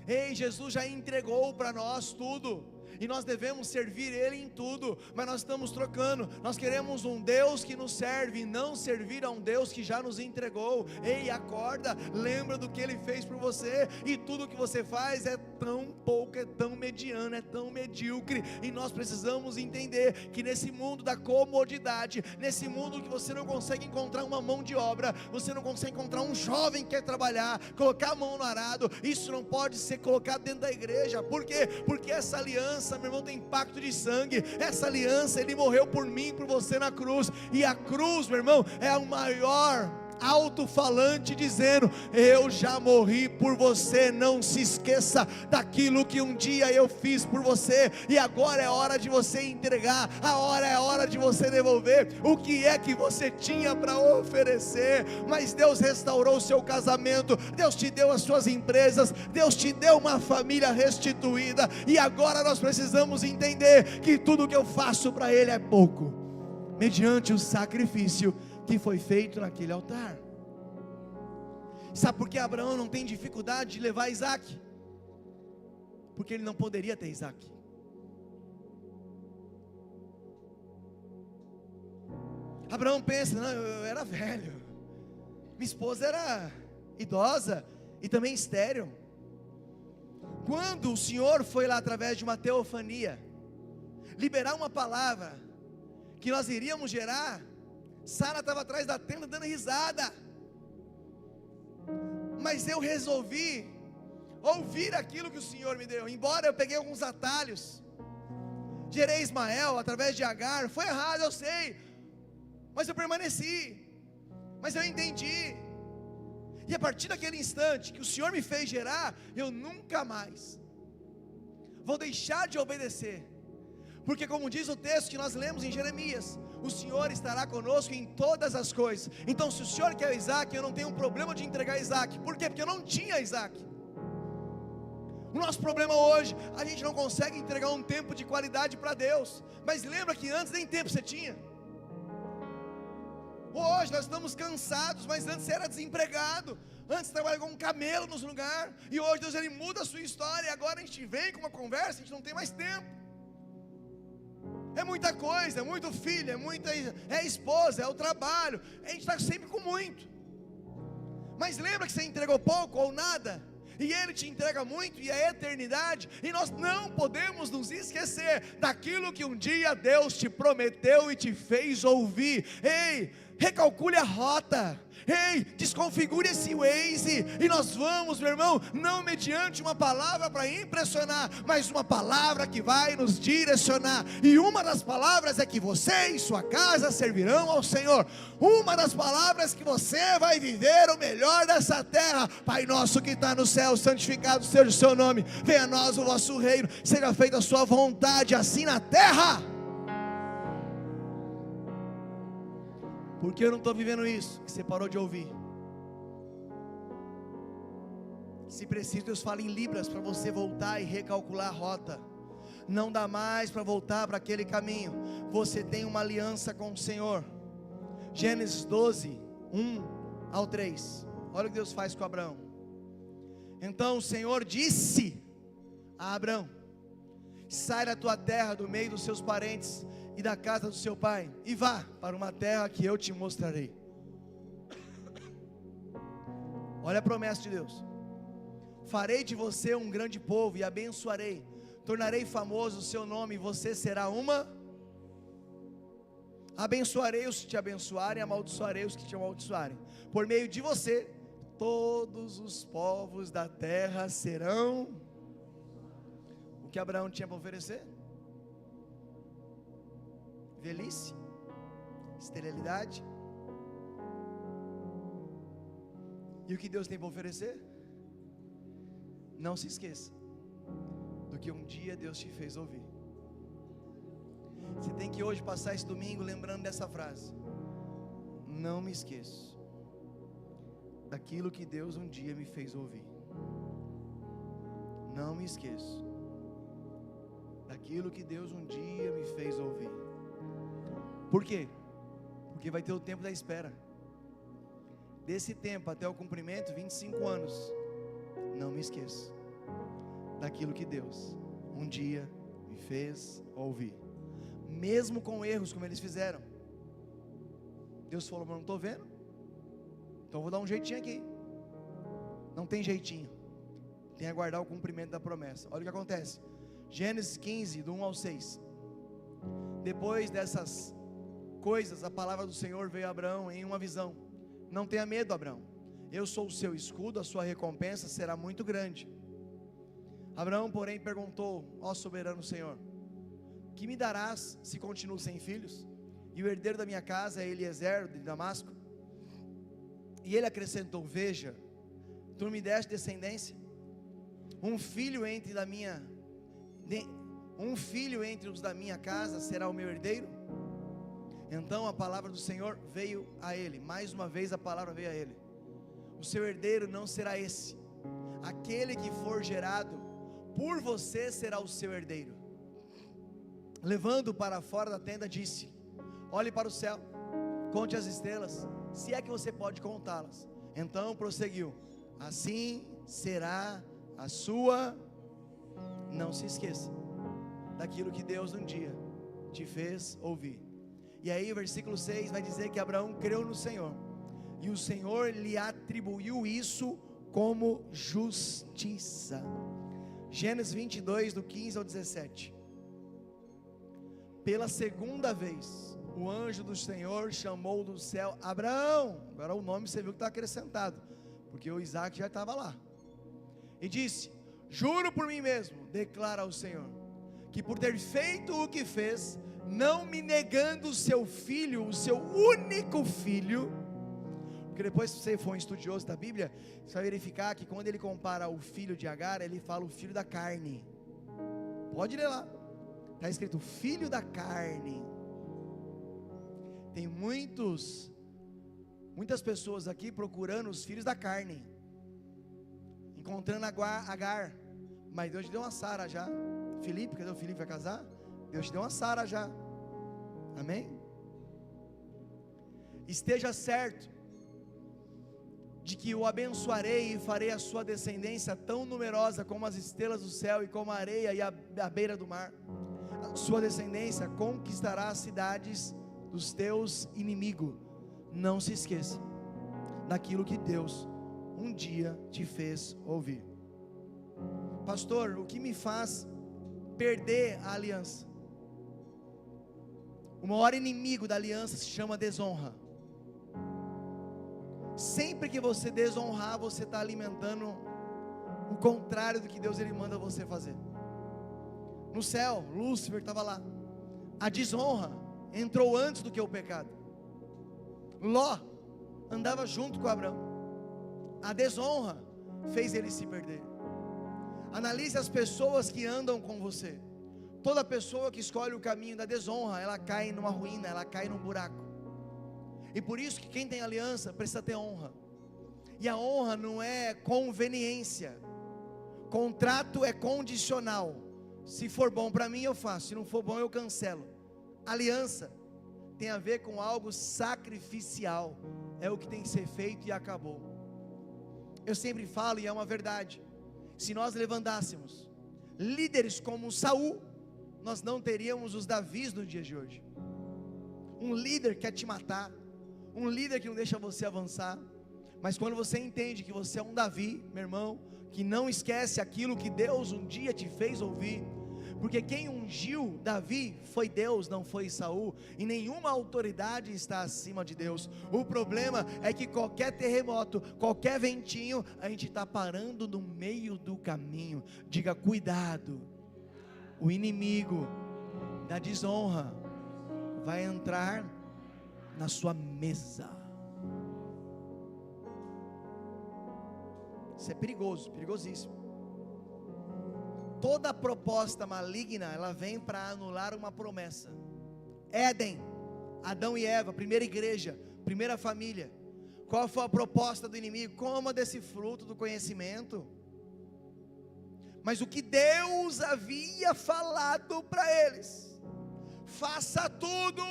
[SPEAKER 3] Ei, Jesus já entregou para nós tudo, e nós devemos servir Ele em tudo, mas nós estamos trocando. Nós queremos um Deus que nos serve, e não servir a um Deus que já nos entregou. Ei, acorda, lembra do que Ele fez por você, e tudo que você faz é tão pouco, é tão mediano, é tão medíocre, e nós precisamos entender que nesse mundo da comodidade, nesse mundo que você não consegue encontrar uma mão de obra, você não consegue encontrar um jovem que quer trabalhar, colocar a mão no arado, isso não pode ser colocado dentro da igreja. Por quê? Porque essa aliança, meu irmão, tem pacto de sangue. Essa aliança, Ele morreu por mim e por você na cruz, e a cruz, meu irmão, é o maior alto-falante dizendo: eu já morri por você, não se esqueça daquilo que um dia eu fiz por você, e agora é hora de você entregar, agora é hora de você devolver o que é que você tinha para oferecer. Mas Deus restaurou o seu casamento, Deus te deu as suas empresas, Deus te deu uma família restituída, e agora nós precisamos entender que tudo que eu faço para Ele é pouco, mediante o sacrifício que foi feito naquele altar. Sabe por que Abraão não tem dificuldade de levar Isaac? Porque ele não poderia ter Isaac. Abraão pensa: não, eu era velho, minha esposa era idosa e também estéril. Quando o Senhor foi lá através de uma teofania liberar uma palavra que nós iríamos gerar, Sara estava atrás da tenda dando risada, mas eu resolvi ouvir aquilo que o Senhor me deu. Embora eu peguei alguns atalhos, gerei Ismael através de Agar, foi errado, eu sei, mas eu permaneci, mas eu entendi, e a partir daquele instante que o Senhor me fez gerar, eu nunca mais vou deixar de obedecer, porque como diz o texto que nós lemos em Jeremias, o Senhor estará conosco em todas as coisas. Então se o Senhor quer Isaac, eu não tenho um problema de entregar Isaac. Por quê? Porque eu não tinha Isaac. O nosso problema hoje, a gente não consegue entregar um tempo de qualidade para Deus, mas lembra que antes nem tempo você tinha. Hoje nós estamos cansados, mas antes você era desempregado, antes você trabalhava com um camelo nos lugares, e hoje Deus ele muda a sua história, e agora a gente vem com uma conversa, a gente não tem mais tempo. É muita coisa, é muito filho, é a esposa, é o trabalho, a gente está sempre com muito. Mas lembra que você entregou pouco ou nada, e Ele te entrega muito, e a eternidade, e nós não podemos nos esquecer daquilo que um dia Deus te prometeu e te fez ouvir. Ei, recalcule a rota, ei, desconfigure esse Waze, e nós vamos, meu irmão, não mediante uma palavra para impressionar, mas uma palavra que vai nos direcionar, e uma das palavras é que você e sua casa servirão ao Senhor. Uma das palavras que você vai viver o melhor dessa terra. Pai nosso que está no céu, santificado seja o seu nome, venha a nós o vosso reino, seja feita a sua vontade, assim na terra. Porque eu não estou vivendo isso, que você parou de ouvir. Se preciso, Deus fala em libras para você voltar e recalcular a rota. Não dá mais para voltar para aquele caminho. Você tem uma aliança com o Senhor. Gênesis 12, 1 ao 3. Olha o que Deus faz com Abraão. Então o Senhor disse a Abrão: sai da tua terra, do meio dos seus parentes e da casa do seu pai, e vá para uma terra que eu te mostrarei. Olha a promessa de Deus: farei de você um grande povo e abençoarei, tornarei famoso o seu nome, e você será uma. Abençoarei os que te abençoarem, amaldiçoarei os que te amaldiçoarem. Por meio de você, todos os povos da terra serão. O que Abraão tinha para oferecer? Velhice, esterilidade. E o que Deus tem para oferecer? Não se esqueça do que um dia Deus te fez ouvir. Você tem que hoje passar esse domingo lembrando dessa frase: não me esqueço daquilo que Deus um dia me fez ouvir. Não me esqueço daquilo que Deus um dia me fez ouvir. Por quê? Porque vai ter o tempo da espera. Desse tempo até o cumprimento, 25 anos. Não me esqueço daquilo que Deus um dia me fez ouvir. Mesmo com erros como eles fizeram, Deus falou: mas não estou vendo, então vou dar um jeitinho aqui. Não tem jeitinho, tem que aguardar o cumprimento da promessa. Olha o que acontece, Gênesis 15, do 1 ao 6. Depois dessas coisas, a palavra do Senhor veio a Abraão em uma visão: não tenha medo, Abraão, eu sou o seu escudo, a sua recompensa será muito grande. Abraão, porém, perguntou: ó soberano Senhor, que me darás se continuo sem filhos? E o herdeiro da minha casa é Eliezer de Damasco. E ele acrescentou: veja, tu me deste descendência, um filho entre os da minha casa será o meu herdeiro. Então a palavra do Senhor veio a ele. Mais uma vez a palavra veio a ele: o seu herdeiro não será esse, aquele que for gerado por você será o seu herdeiro. Levando para fora da tenda, disse: olhe para o céu, conte as estrelas, se é que você pode contá-las. Então prosseguiu: assim será a sua. Não se esqueça daquilo que Deus um dia te fez ouvir. E aí o versículo 6 vai dizer que Abraão creu no Senhor, e o Senhor lhe atribuiu isso como justiça. Gênesis 22, do 15 ao 17. Pela segunda vez, o anjo do Senhor chamou do céu Abraão. Agora o nome você viu que está acrescentado, porque o Isaac já estava lá. E disse: juro por mim mesmo, declara ao Senhor, que por ter feito o que fez, não me negando o seu filho, o seu único filho. Porque depois, se você for um estudioso da Bíblia, você vai verificar que quando ele compara o filho de Agar, ele fala o filho da carne. Pode ler lá, está escrito filho da carne. Tem muitas pessoas aqui procurando os filhos da carne, encontrando Agar, mas Deus te deu uma Sara já. Filipe, cadê o Filipe? Vai casar? Deus te deu uma Sara já. Amém? Esteja certo de que o abençoarei e farei a sua descendência tão numerosa como as estrelas do céu e como a areia e a beira do mar. A sua descendência conquistará as cidades dos teus inimigos. Não se esqueça daquilo que Deus um dia te fez ouvir. Pastor, o que me faz perder a aliança? O maior inimigo da aliança se chama desonra. Sempre que você desonrar, você está alimentando o contrário do que Deus ele manda você fazer. No céu, Lúcifer estava lá. A desonra entrou antes do que o pecado. Ló andava junto com Abraão. A desonra fez ele se perder. Analise as pessoas que andam com você. Toda pessoa que escolhe o caminho da desonra, ela cai numa ruína, ela cai num buraco. E por isso que quem tem aliança precisa ter honra. E a honra não é conveniência. Contrato é condicional. Se for bom para mim eu faço, se não for bom eu cancelo. Aliança tem a ver com algo sacrificial. É o que tem que ser feito e acabou. Eu sempre falo, e é uma verdade, se nós levantássemos líderes como Saul, nós não teríamos os Davis no dia de hoje. Um líder quer te matar, um líder que não deixa você avançar. Mas quando você entende que você é um Davi, meu irmão, que não esquece aquilo que Deus um dia te fez ouvir, porque quem ungiu Davi foi Deus, não foi Saul, e nenhuma autoridade está acima de Deus. O problema é que qualquer terremoto, qualquer ventinho, a gente está parando no meio do caminho. Diga: cuidado, o inimigo da desonra vai entrar na sua mesa. Isso é perigoso, perigosíssimo. Toda proposta maligna, ela vem para anular uma promessa. Éden, Adão e Eva, primeira igreja, primeira família. Qual foi a proposta do inimigo? Coma desse fruto do conhecimento. Mas o que Deus havia falado para eles: faça tudo,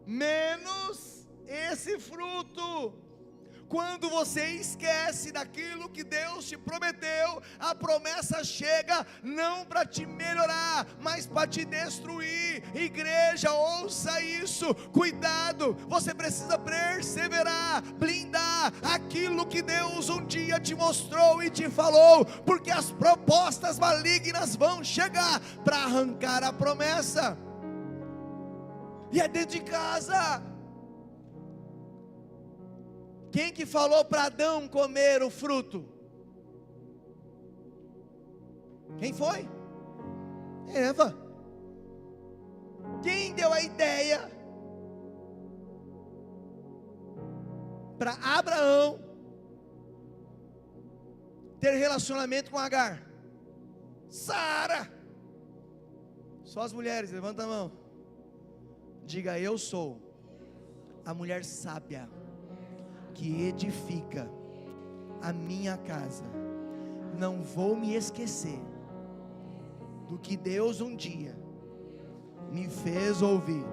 [SPEAKER 3] menos esse fruto. Quando você esquece daquilo que Deus te prometeu, a promessa chega não para te melhorar, mas para te destruir. Igreja, ouça isso, cuidado, você precisa perseverar, blindar aquilo que Deus um dia te mostrou e te falou, porque as propostas malignas vão chegar para arrancar a promessa. E é dentro de casa. Quem que falou para Adão comer o fruto? Quem foi? Eva. Quem deu a ideia para Abraão ter relacionamento com Agar? Sara. Só as mulheres, levanta a mão. Diga: eu sou a mulher sábia que edifica a minha casa. Não vou me esquecer do que Deus um dia me fez ouvir.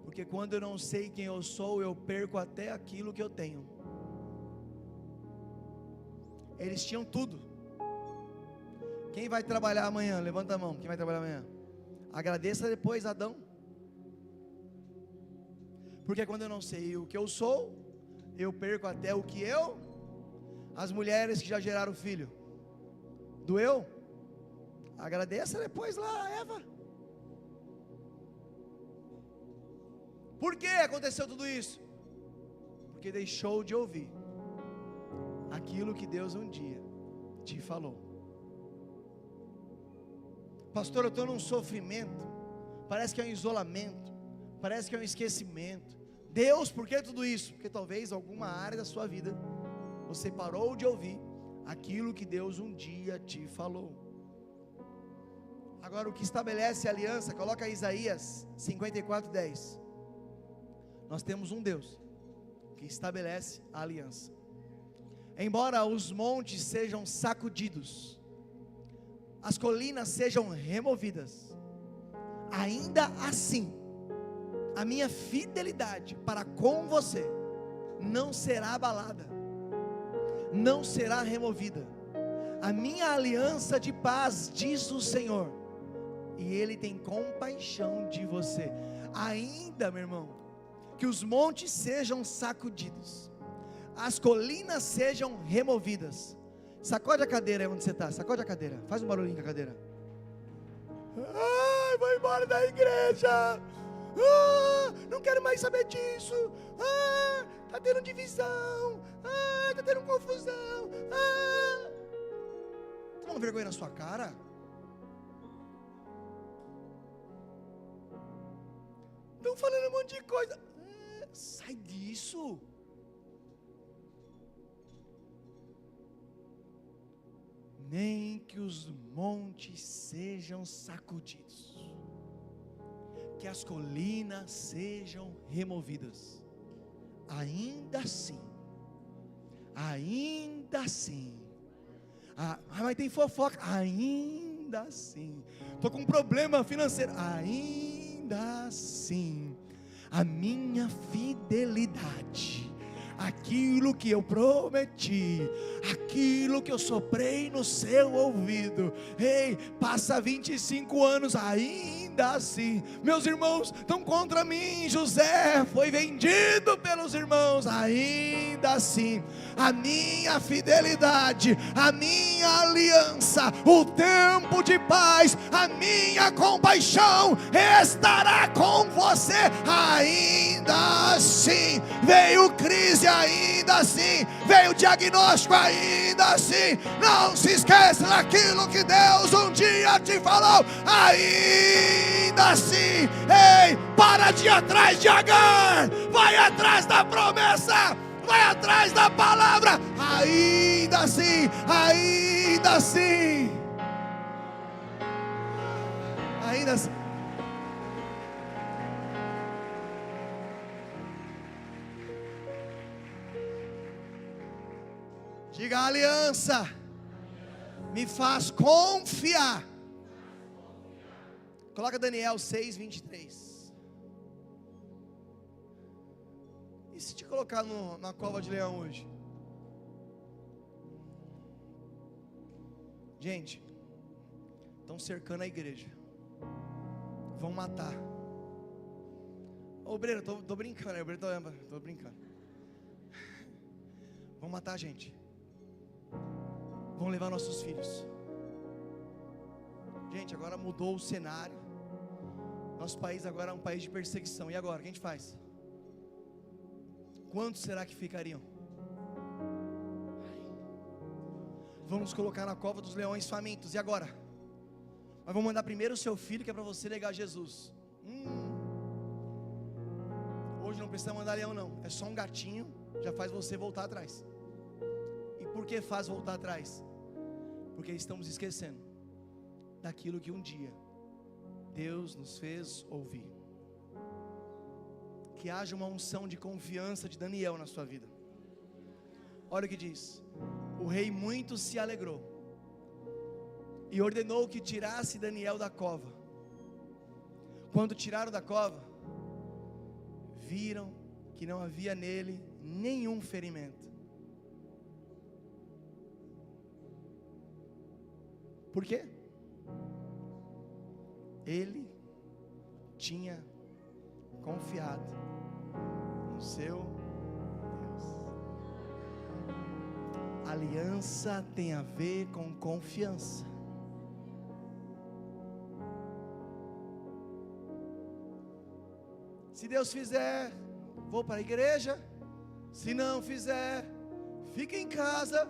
[SPEAKER 3] Porque quando eu não sei quem eu sou, eu perco até aquilo que eu tenho. Eles tinham tudo. Quem vai trabalhar amanhã? Levanta a mão. Quem vai trabalhar amanhã? Agradeça depois, Adão. Porque quando eu não sei o que eu sou, eu perco até o que eu. As mulheres que já geraram filho, doeu? Agradeça depois lá, Eva. Por que aconteceu tudo isso? Porque deixou de ouvir aquilo que Deus um dia te falou. Pastor, eu estou num sofrimento, parece que é um isolamento, parece que é um esquecimento. Deus, por que tudo isso? Porque talvez alguma área da sua vida você parou de ouvir aquilo que Deus um dia te falou. Agora, o que estabelece a aliança, coloca Isaías 54:10. Nós temos um Deus que estabelece a aliança. Embora os montes sejam sacudidos, as colinas sejam removidas, ainda assim, a minha fidelidade para com você não será abalada, não será removida. A minha aliança de paz, diz o Senhor, e Ele tem compaixão de você. Ainda, meu irmão, que os montes sejam sacudidos, as colinas sejam removidas. Sacode a cadeira aí onde você está, sacode a cadeira, faz um barulhinho com a cadeira. Ai, vou embora da igreja, não quero mais saber disso, está tendo divisão, está tendo confusão, toma vergonha na sua cara. Estão falando um monte de coisa, sai disso. Nem que os montes sejam sacudidos, que as colinas sejam removidas, ainda assim, mas tem fofoca, ainda assim, estou com um problema financeiro, ainda ainda assim, a minha fidelidade, aquilo que eu prometi, aquilo que eu soprei no seu ouvido, ei, passa 25 anos, ainda assim, meus irmãos estão contra mim, José foi vendido pelos irmãos, ainda assim, a minha fidelidade, a minha aliança, o tempo de paz, a minha compaixão estará com você, ainda assim, veio crise, ainda assim, veio diagnóstico, ainda assim, não se esqueça daquilo que Deus um dia te falou, ainda assim, ei, para de ir atrás de Agar, vai atrás da promessa, vai atrás da palavra, ainda assim, ainda assim, ainda assim. Diga: a aliança me faz confiar. Coloca Daniel 6:23. E se te colocar na cova de leão hoje? Gente, estão cercando a igreja, vão matar. Ô Breno, tô brincando, tô brincando. Vão matar a gente, vão levar nossos filhos. Gente, agora mudou o cenário. Nosso país agora é um país de perseguição. E agora, o que a gente faz? Quantos será que ficariam? Vamos colocar na cova dos leões famintos. E agora? Mas vamos mandar primeiro o seu filho, que é para você negar Jesus. Hoje não precisa mandar leão não, é só um gatinho, já faz você voltar atrás. E por que faz voltar atrás? Porque estamos esquecendo daquilo que um dia Deus nos fez ouvir. Que haja uma unção de confiança de Daniel na sua vida. Olha o que diz: o rei muito se alegrou e ordenou que tirasse Daniel da cova. Quando tiraram da cova, viram que não havia nele nenhum ferimento. Por quê? Ele tinha confiado no seu Deus. Aliança tem a ver com confiança. Se Deus fizer, vou para a igreja. Se não fizer, fica em casa.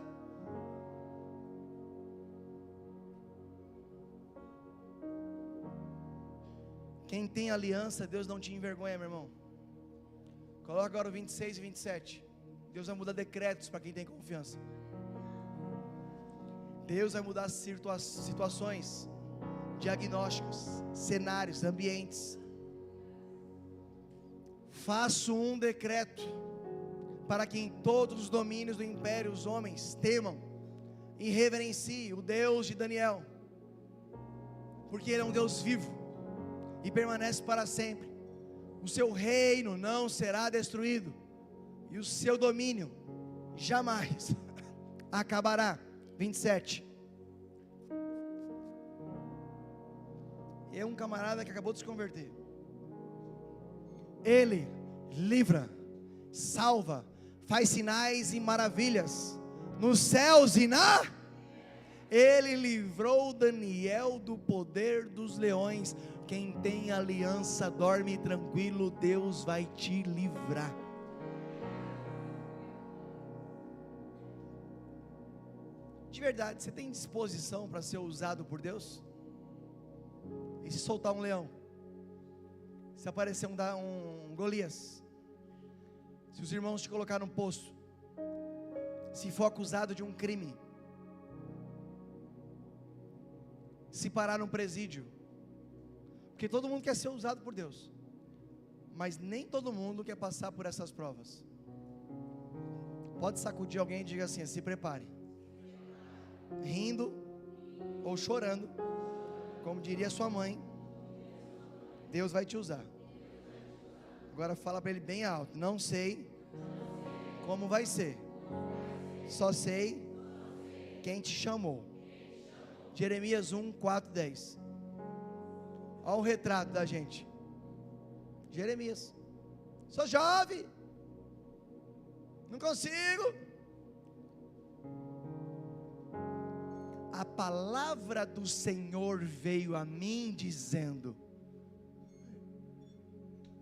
[SPEAKER 3] Quem tem aliança, Deus não te envergonha, meu irmão. Coloca agora o 26 e 27. Deus vai mudar decretos para quem tem confiança. Deus vai mudar situações, diagnósticos, cenários, ambientes. Faço um decreto para que em todos os domínios do império os homens temam e reverenciem o Deus de Daniel, porque Ele é um Deus vivo e permanece para sempre. O seu reino não será destruído e o seu domínio jamais acabará. 27. É um camarada que acabou de se converter. Ele livra, salva, faz sinais e maravilhas nos céus e na... Ele livrou Daniel do poder dos leões. Quem tem aliança dorme tranquilo, Deus vai te livrar. De verdade, você tem disposição para ser usado por Deus? E se soltar um leão? Se aparecer um Golias? Se os irmãos te colocarem num poço? Se for acusado de um crime? Se parar num presídio? Porque todo mundo quer ser usado por Deus, mas nem todo mundo quer passar por essas provas. Pode sacudir alguém e diga assim: se prepare. Rindo ou chorando, como diria sua mãe, Deus vai te usar. Agora fala para ele bem alto: não sei como vai ser, só sei quem te chamou. Jeremias 1, 4, 10. Olha o retrato da gente. Jeremias: sou jovem, não consigo. A palavra do Senhor veio a mim dizendo.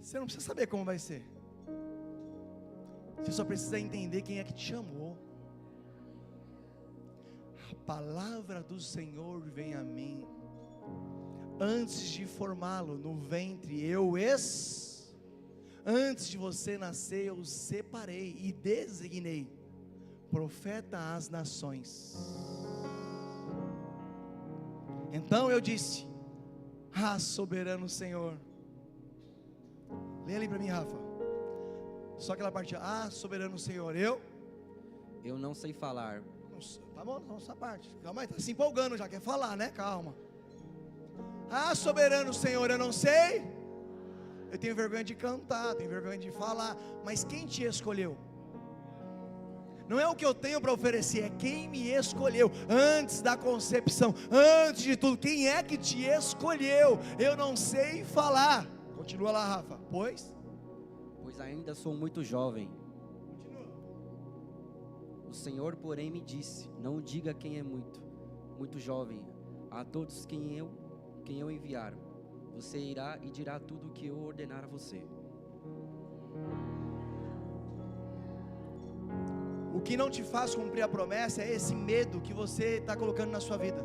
[SPEAKER 3] Você não precisa saber como vai ser, você só precisa entender quem é que te chamou. A palavra do Senhor vem a mim. Antes de formá-lo no ventre, antes de você nascer, eu separei e designei profeta às nações. Então eu disse: ah, soberano Senhor. Lê ali para mim, Rafa. Só aquela parte: ah, soberano Senhor, eu
[SPEAKER 5] não sei falar.
[SPEAKER 3] Tá bom, não, essa parte. Calma aí, tá se empolgando já, quer falar, né? Calma. Ah, soberano Senhor, eu não sei. Eu tenho vergonha de cantar, tenho vergonha de falar. Mas quem te escolheu? Não é o que eu tenho para oferecer, é quem me escolheu. Antes da concepção, antes de tudo, quem é que te escolheu? Eu não sei falar. Continua lá, Rafa. Pois
[SPEAKER 5] ainda sou muito jovem. O Senhor, porém, me disse: não diga quem é muito jovem. A todos quem eu enviar, você irá e dirá tudo o que eu ordenar a você.
[SPEAKER 3] O que não te faz cumprir a promessa é esse medo que você está colocando na sua vida.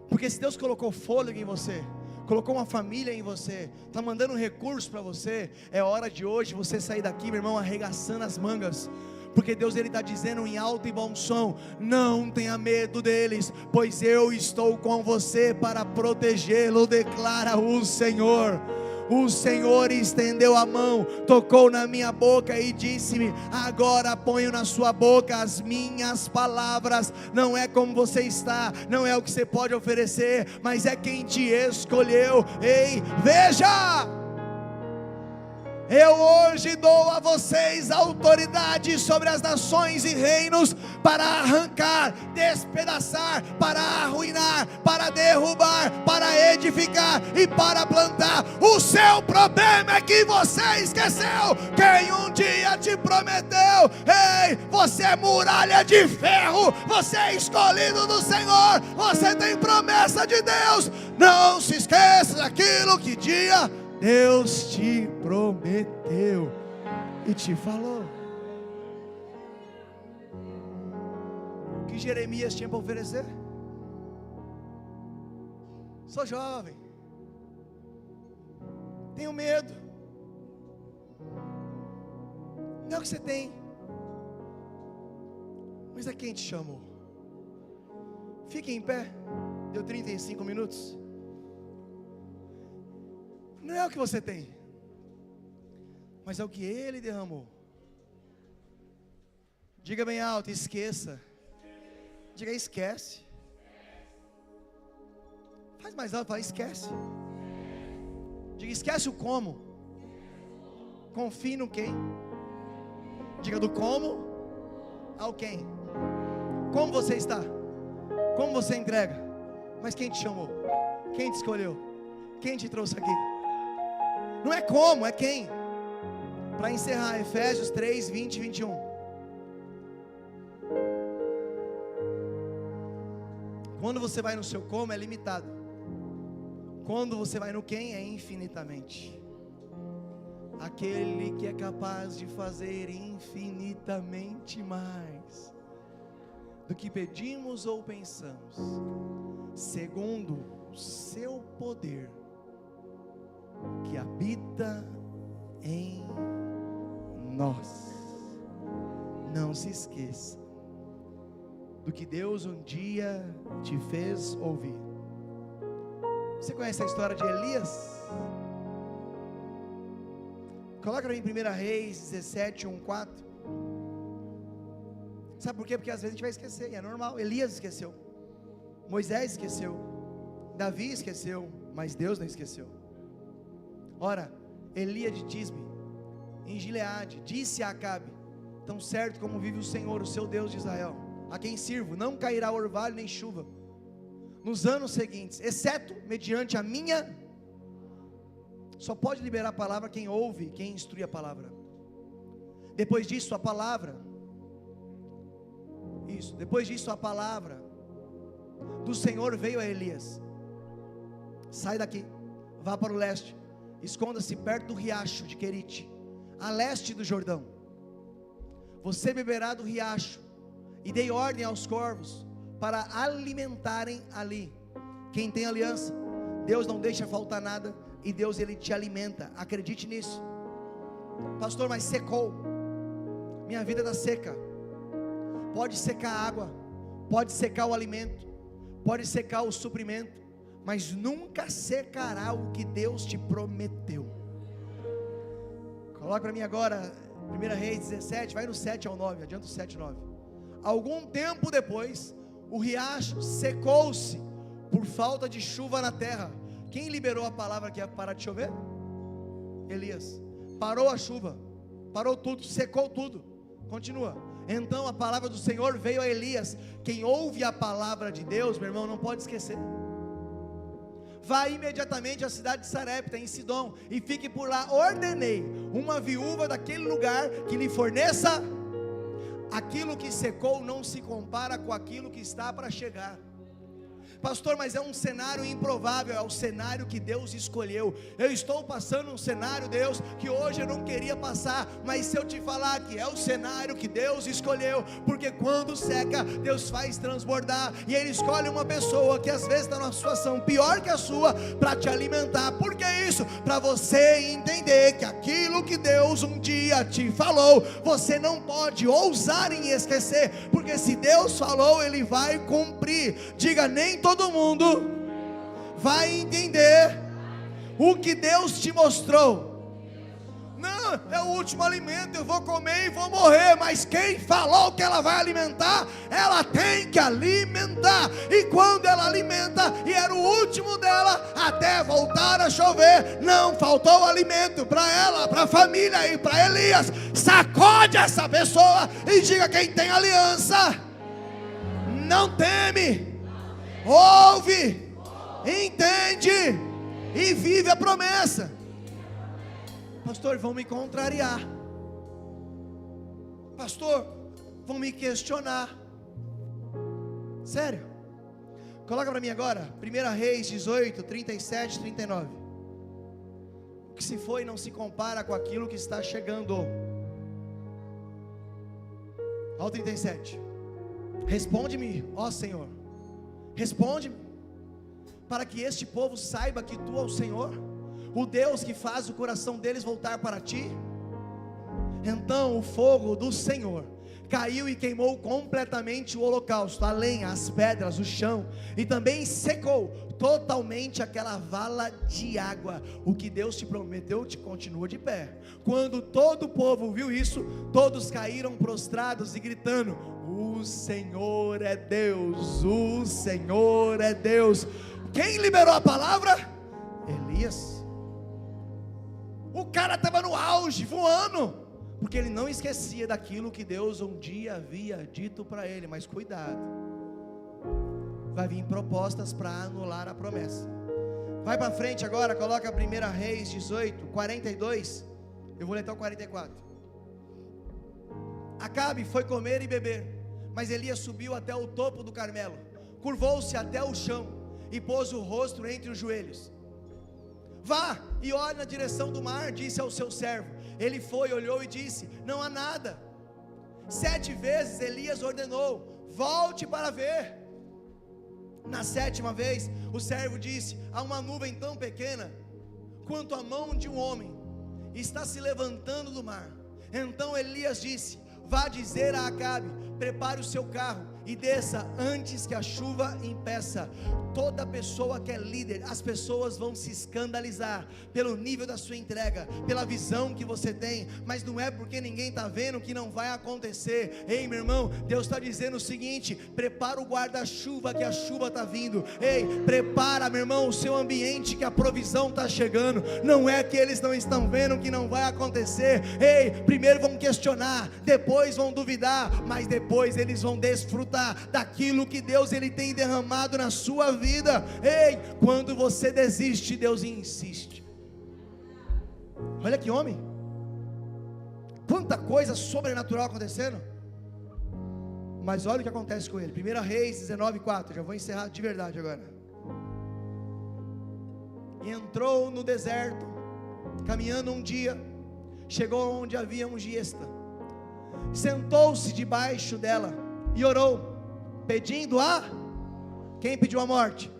[SPEAKER 3] Porque se Deus colocou fôlego em você, colocou uma família em você, está mandando um recurso para você, é hora de hoje você sair daqui, meu irmão, arregaçando as mangas. Porque Deus está dizendo em alto e bom som: não tenha medo deles, pois eu estou com você para protegê-lo, declara o Senhor. O Senhor estendeu a mão, tocou na minha boca e disse-me: agora ponho na sua boca as minhas palavras. Não é como você está, não é o que você pode oferecer, mas é quem te escolheu. Ei, veja! Eu hoje dou a vocês autoridade sobre as nações e reinos, para arrancar, despedaçar, para arruinar, para derrubar, para edificar e para plantar. O seu problema é que você esqueceu quem um dia te prometeu. Ei, você é muralha de ferro, você é escolhido do Senhor, você tem promessa de Deus. Não se esqueça daquilo que dia Deus te prometeu e te falou. O que Jeremias tinha para oferecer? Sou jovem, tenho medo. Não é o que você tem, mas é quem te chamou. Fique em pé. Deu 35 minutos. Não é o que você tem, mas é o que Ele derramou. Diga bem alto: esqueça. Diga: esquece. Faz mais alto, fala: esquece. Diga: esquece o como. Confie no quem. Diga: do como ao quem. Como você está? Como você entrega? Mas quem te chamou? Quem te escolheu? Quem te trouxe aqui? Não é como, é quem. Para encerrar, Efésios 3, 20 e 21. Quando você vai no seu como, é limitado. Quando você vai no quem, é infinitamente. Aquele que é capaz de fazer infinitamente mais do que pedimos ou pensamos, segundo o seu poder que habita em nós. Não se esqueça do que Deus um dia te fez ouvir. Você conhece a história de Elias? Coloca para mim 1 Reis 17, 1, 4. Sabe por quê? Porque às vezes a gente vai esquecer, e é normal. Elias esqueceu, Moisés esqueceu, Davi esqueceu, mas Deus não esqueceu. Ora, Elias de Tisbe, em Gileade, disse a Acabe: tão certo como vive o Senhor, o seu Deus de Israel, a quem sirvo, não cairá orvalho nem chuva nos anos seguintes, exceto mediante a minha. Só pode liberar a palavra quem ouve, quem instrui a palavra. Depois disso a palavra do Senhor veio a Elias: sai daqui, vá para o leste, esconda-se perto do riacho de Querite, a leste do Jordão. Você beberá do riacho, e dei ordem aos corvos para alimentarem ali. Quem tem aliança, Deus não deixa faltar nada, e Deus, Ele te alimenta. Acredite nisso. Pastor, mas secou, minha vida está seca. Pode secar a água, pode secar o alimento, pode secar o suprimento, mas nunca secará o que Deus te prometeu. Coloca para mim agora 1 Reis 17, vai no 7 ao 9, adianta o 7 e 9. Algum tempo depois, o riacho secou-se por falta de chuva na terra. Quem liberou a palavra que ia parar de chover? Elias. Parou a chuva, parou tudo, secou tudo. Continua. Então a palavra do Senhor veio a Elias. Quem ouve a palavra de Deus, meu irmão, não pode esquecer. Vá imediatamente à cidade de Sarepta, em Sidom, e fique por lá. Ordenei uma viúva daquele lugar que lhe forneça. Aquilo que secou não se compara com aquilo que está para chegar. Pastor, mas é um cenário improvável. É o cenário que Deus escolheu. Eu estou passando um cenário, Deus, que hoje eu não queria passar, mas se eu te falar que é o cenário que Deus escolheu, porque quando seca, Deus faz transbordar, e Ele escolhe uma pessoa que às vezes está numa situação pior que a sua, para te alimentar. Por que isso? Para você entender que aquilo que Deus um dia te falou, você não pode ousar em esquecer, porque se Deus falou, Ele vai cumprir. Diga: nem todo mundo vai entender o que Deus te mostrou. Não, é o último alimento, eu vou comer e vou morrer. Mas quem falou que ela vai alimentar, ela tem que alimentar. E quando ela alimenta, e era o último dela, até voltar a chover, não faltou alimento para ela, para a família e para Elias. Sacode essa pessoa e diga: quem tem aliança não teme, ouve, entende e vive a promessa. Pastor, vão me contrariar. Pastor, vão me questionar. Sério? Coloca para mim agora 1 Reis 18, 37, 39. O que se foi não se compara com aquilo que está chegando. Ao 37. Responde-me, ó Senhor, responde-me, para que este povo saiba que Tu é o Senhor, o Deus que faz o coração deles voltar para Ti. Então o fogo do Senhor caiu e queimou completamente o holocausto, a lenha, as pedras, o chão, e também secou totalmente aquela vala de água. O que Deus te prometeu te continua de pé. Quando todo o povo viu isso, todos caíram prostrados e gritando: o Senhor é Deus, o Senhor é Deus. Quem liberou a palavra? Elias. O cara estava no auge, voando, porque ele não esquecia daquilo que Deus um dia havia dito para ele. Mas cuidado, vai vir propostas para anular a promessa. Vai para frente agora, coloca 1 Reis 18, 42, eu vou ler até o 44. Acabe foi comer e beber, mas Elias subiu até o topo do Carmelo, curvou-se até o chão e pôs o rosto entre os joelhos. Vá e olhe na direção do mar, disse ao seu servo. Ele foi, olhou e disse: não há nada. 7 vezes Elias ordenou: volte para ver. Na 7ª vez o servo disse: há uma nuvem tão pequena quanto a mão de um homem, está se levantando do mar. Então Elias disse: vá dizer a Acabe: prepare o seu carro e desça antes que a chuva impeça. Toda pessoa que é líder, as pessoas vão se escandalizar pelo nível da sua entrega, pela visão que você tem, mas não é porque ninguém está vendo que não vai acontecer. Ei, meu irmão, Deus está dizendo o seguinte: prepara o guarda-chuva que a chuva está vindo. Ei, prepara, meu irmão, o seu ambiente que a provisão está chegando. Não é que eles não estão vendo que não vai acontecer. Ei, primeiro vão questionar, depois vão duvidar, mas depois eles vão desfrutar daquilo que Deus ele tem derramado na sua vida. Ei, quando você desiste, Deus insiste. Olha que homem, quanta coisa sobrenatural acontecendo. Mas olha o que acontece com ele. 1 Reis 19:4, já vou encerrar de verdade agora. E entrou no deserto, caminhando um dia, chegou onde havia um giesta, sentou-se debaixo dela e orou, pedindo a... Quem pediu a morte?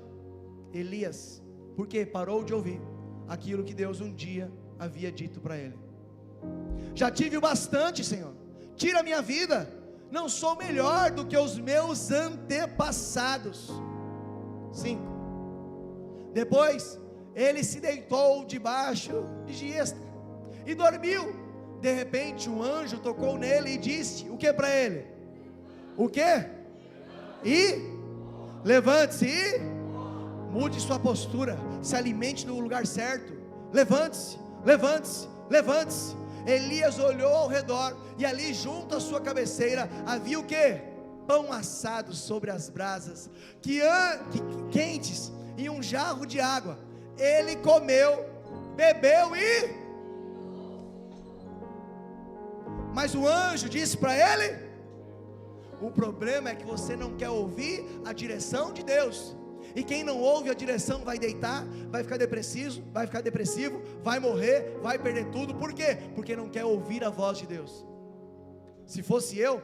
[SPEAKER 3] Elias. Porque parou de ouvir aquilo que Deus um dia havia dito para ele. Já tive o bastante, Senhor, tira a minha vida, não sou melhor do que os meus antepassados. 5. Depois ele se deitou debaixo de giesta e dormiu. De repente um anjo tocou nele e disse: o que para ele? O que? E levante-se e mude sua postura, se alimente no lugar certo. Levante-se, levante-se, levante-se. Elias olhou ao redor e ali junto à sua cabeceira havia o que? Pão assado sobre as brasas, quentes, e um jarro de água. Ele comeu, bebeu e... Mas o anjo disse para ele: o problema é que você não quer ouvir a direção de Deus. E quem não ouve a direção vai deitar, vai ficar depressivo, vai morrer, vai perder tudo. Por quê? Porque não quer ouvir a voz de Deus. Se fosse eu,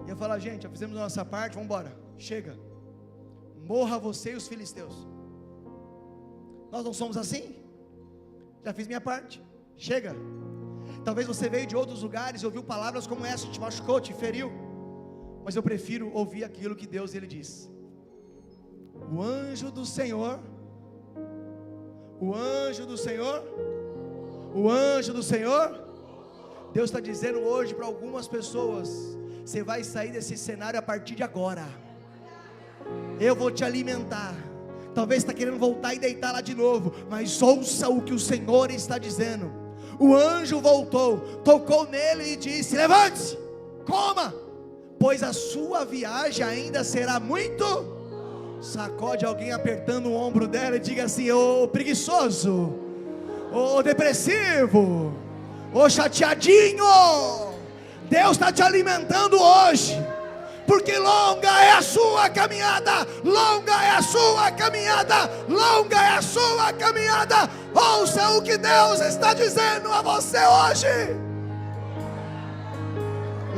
[SPEAKER 3] ia falar: gente, já fizemos a nossa parte, vamos embora, chega, morra você e os filisteus. Nós não somos assim. Já fiz minha parte, chega. Talvez você veio de outros lugares e ouviu palavras como essa, te machucou, te feriu, mas eu prefiro ouvir aquilo que Deus ele diz. O anjo do Senhor, o anjo do Senhor, o anjo do Senhor. Deus está dizendo hoje para algumas pessoas: você vai sair desse cenário a partir de agora. Eu vou te alimentar. Talvez está querendo voltar e deitar lá de novo, mas ouça o que o Senhor está dizendo. O anjo voltou, tocou nele e disse: levante-se, coma, pois a sua viagem ainda será muito... Sacode alguém apertando o ombro dela e diga assim: ô preguiçoso, ô depressivo, ô chateadinho, Deus está te alimentando hoje, porque longa é a sua caminhada, longa é a sua caminhada, longa é a sua caminhada. Ouça o que Deus está dizendo a você hoje.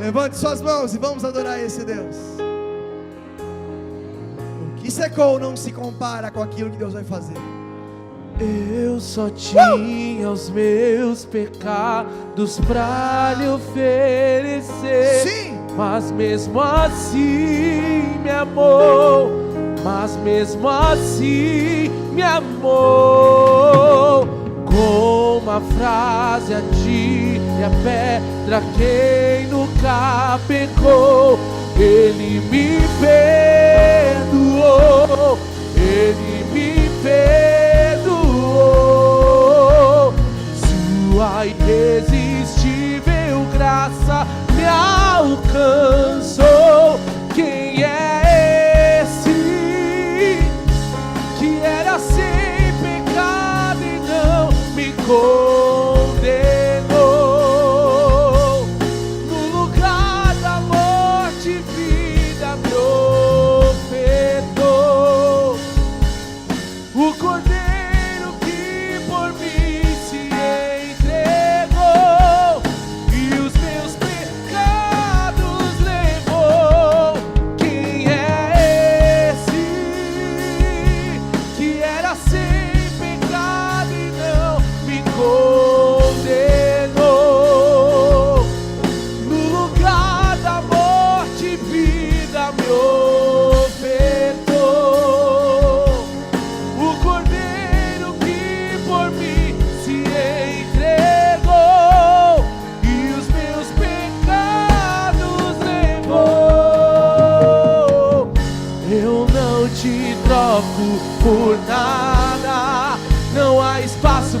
[SPEAKER 3] Levante suas mãos e vamos adorar esse Deus. O que secou não se compara com aquilo que Deus vai fazer.
[SPEAKER 1] Eu só tinha os meus pecados pra lhe oferecer.
[SPEAKER 3] Sim.
[SPEAKER 1] Mas mesmo assim me amou, mas mesmo assim me amou. Com uma frase atire a pedra quem nunca pecou. Ele me perdoou, Ele me perdoou. Sua irresistível graça me alcançou. Quem é esse que era sem pecado e não me condenou? No lugar da morte, vida me ofertou. O Cordeiro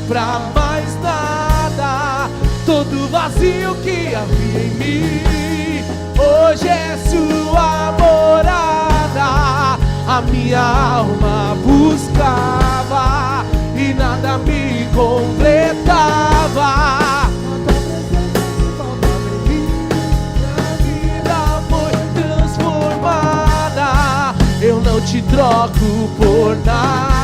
[SPEAKER 1] pra mais nada. Todo vazio que havia em mim, hoje é sua morada. A minha alma buscava e nada me completava. Minha vida foi transformada. Eu não te troco por nada.